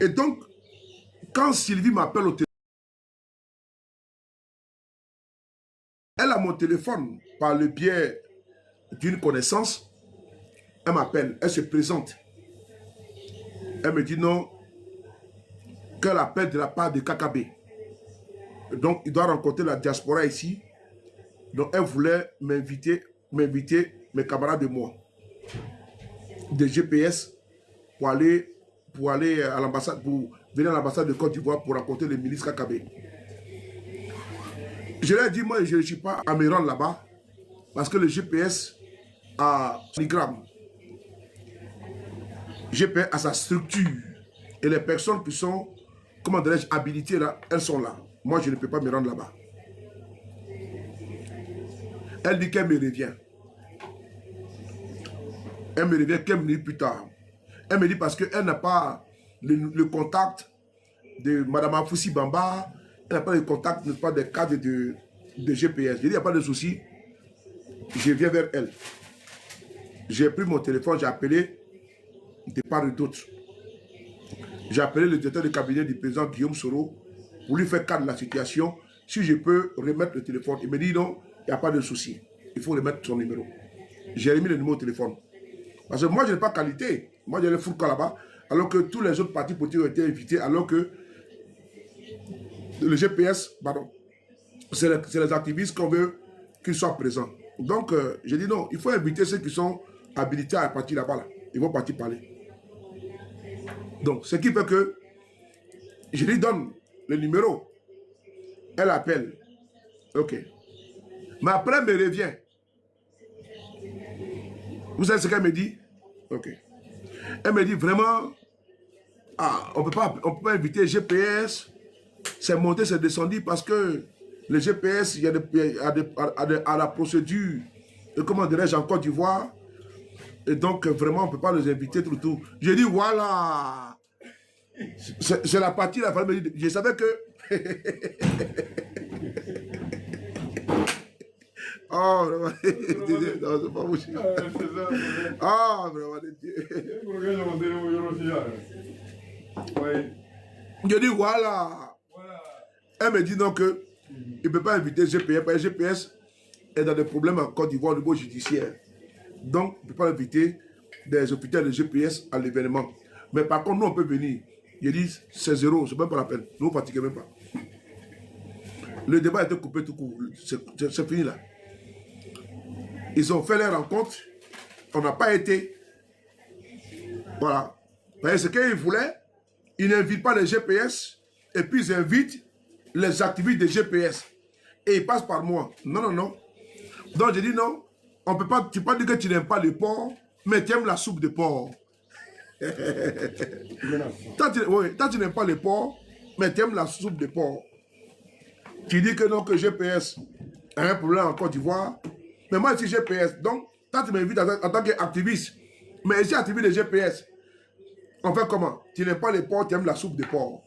Et donc, quand Sylvie m'appelle au téléphone, elle a mon téléphone par le biais d'une connaissance. Elle m'appelle, elle se présente. Elle me dit non, qu'elle appelle de la part de KKB. Donc, il doit rencontrer la diaspora ici. Donc, elle voulait m'inviter, mes camarades de moi, de GPS, pour aller à l'ambassade, pour venir à l'ambassade de Côte d'Ivoire pour rencontrer le ministre KKB. Je leur ai dit, moi, je ne suis pas à me rendre là-bas, parce que le GPS a Telegram. GPS a sa structure. Et les personnes qui sont, comment dirais-je, habilitées là, elles sont là. Moi, je ne peux pas me rendre là-bas. Elle dit qu'elle me revient. Elle me revient 15 minutes plus tard. Elle me dit parce qu'elle n'a pas le contact de Mme Afoussi Bamba, elle n'a pas le contact, n'est-ce pas, des cadres de GPS. Je dis, il n'y a pas de souci. Je viens vers elle. J'ai pris mon téléphone, j'ai appelé de part et d'autre. J'ai appelé le directeur de cabinet du président Guillaume Soro pour lui faire cas de la situation. Si je peux remettre le téléphone. Il me dit non, il n'y a pas de souci. Il faut remettre son numéro. J'ai remis le numéro au téléphone. Parce que moi, je n'ai pas qualité. Moi, j'ai le fourca là-bas. Alors que tous les autres partis politiques ont été invités. Alors que le GPS, pardon, c'est les activistes qu'on veut qu'ils soient présents. Donc, j'ai dit non, il faut inviter ceux qui sont habilités à partir là-bas. Là. Ils vont partir parler. Donc, ce qui fait que je lui donne le numéro. Elle appelle. OK. Mais après, elle me revient. Vous savez ce qu'elle me dit? OK. Elle me dit vraiment, ah, on ne peut pas inviter GPS. C'est monté, c'est descendu parce que le GPS, il y a la procédure, et comment dirais-je, en Côte d'Ivoire. Et donc, vraiment, on ne peut pas les inviter tout. Je dis, voilà. C'est la partie, la famille me dit, je savais que... Oh, vraiment. Non, c'est pas possible. Ah, vraiment. Je dis, voilà. Elle me dit donc qu'il ne peut pas inviter GPS, parce que GPS est dans des problèmes en Côte d'Ivoire au niveau judiciaire. Donc, il ne peut pas inviter des officiels de GPS à l'événement. Mais par contre, nous, on peut venir. Je dis, c'est zéro, c'est même pas la peine. Nous, on ne fatiguons même pas. Le débat a été coupé tout court. C'est fini là. Ils ont fait leur rencontre. On n'a pas été. Voilà. Parce que ce qu'ils voulaient, ils n'invitent pas les GPS et puis ils invitent les activistes des GPS. Et ils passent par moi. Non, non, non. Donc j'ai dit non. On peut pas, tu peux pas dire que tu n'aimes pas le porc, mais tu aimes la soupe de porc. Toi, tu n'aimes pas le porc, mais tu aimes la soupe de porc. Tu dis que non, que GPS a un problème en Côte d'Ivoire. Mais moi, je suis GPS. Donc, toi, tu m'invites en tant qu'activiste. Mais je suis activiste de GPS. On fait comment? Tu n'aimes pas les porcs, tu aimes la soupe de porc.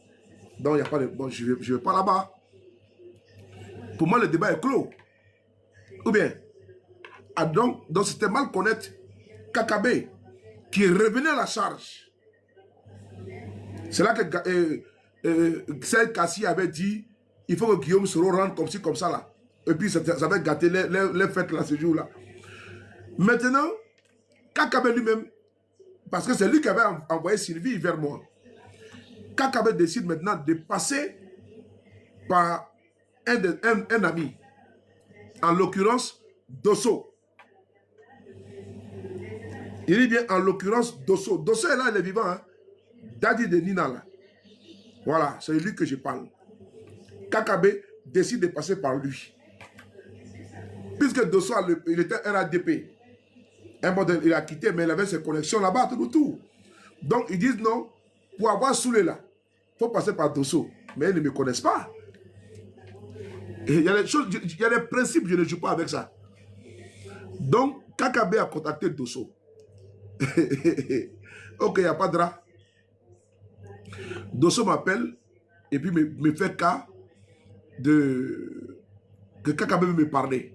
Donc, il n'y a pas de... Bon, je ne vais pas là-bas. Pour moi, le débat est clos. Ou bien, ah donc c'était mal connaître KKB qui revenait à la charge. C'est là que Celle Kassi avait dit il faut que Guillaume Soro rentre comme ci, comme ça là. Et puis ça avait gâté les fêtes là ce jour-là. Maintenant, KKB lui-même, parce que c'est lui qui avait envoyé Sylvie vers moi. KKB décide maintenant de passer par un ami, en l'occurrence Dosso. Il dit bien en l'occurrence Dosso. Dosso est là, il est vivant. Hein? Daddy de Nina là. Voilà, c'est lui que je parle. KKB décide de passer par lui. Puisque Dosso, il était RADP. Il a quitté, mais il avait ses connexions là-bas, tout autour. Donc ils disent non, pour avoir Soulé là, il faut passer par Dosso. Mais ils ne me connaissent pas. Et il y a des choses, il y a des principes, je ne joue pas avec ça. Donc, KKB a contacté Dosso. Ok, il n'y a pas de drap. Dosso m'appelle et puis me fait cas de que quelqu'un même me parlait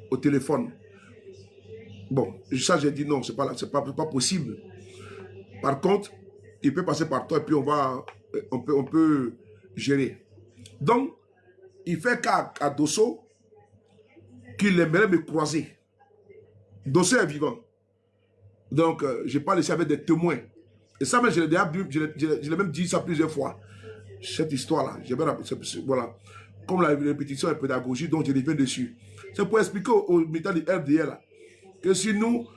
au téléphone. Bon, ça j'ai dit non, c'est pas possible. Par contre, il peut passer par toi et puis on peut gérer. Donc, il fait cas à Dosso qu'il aimerait me croiser. Dosso est vivant. Donc, je n'ai pas laissé avec des témoins. Et ça, je l'ai même dit ça plusieurs fois. Cette histoire-là, voilà. Comme la répétition est pédagogique, donc je reviens dessus. C'est pour expliquer aux militants du RDL que si nous,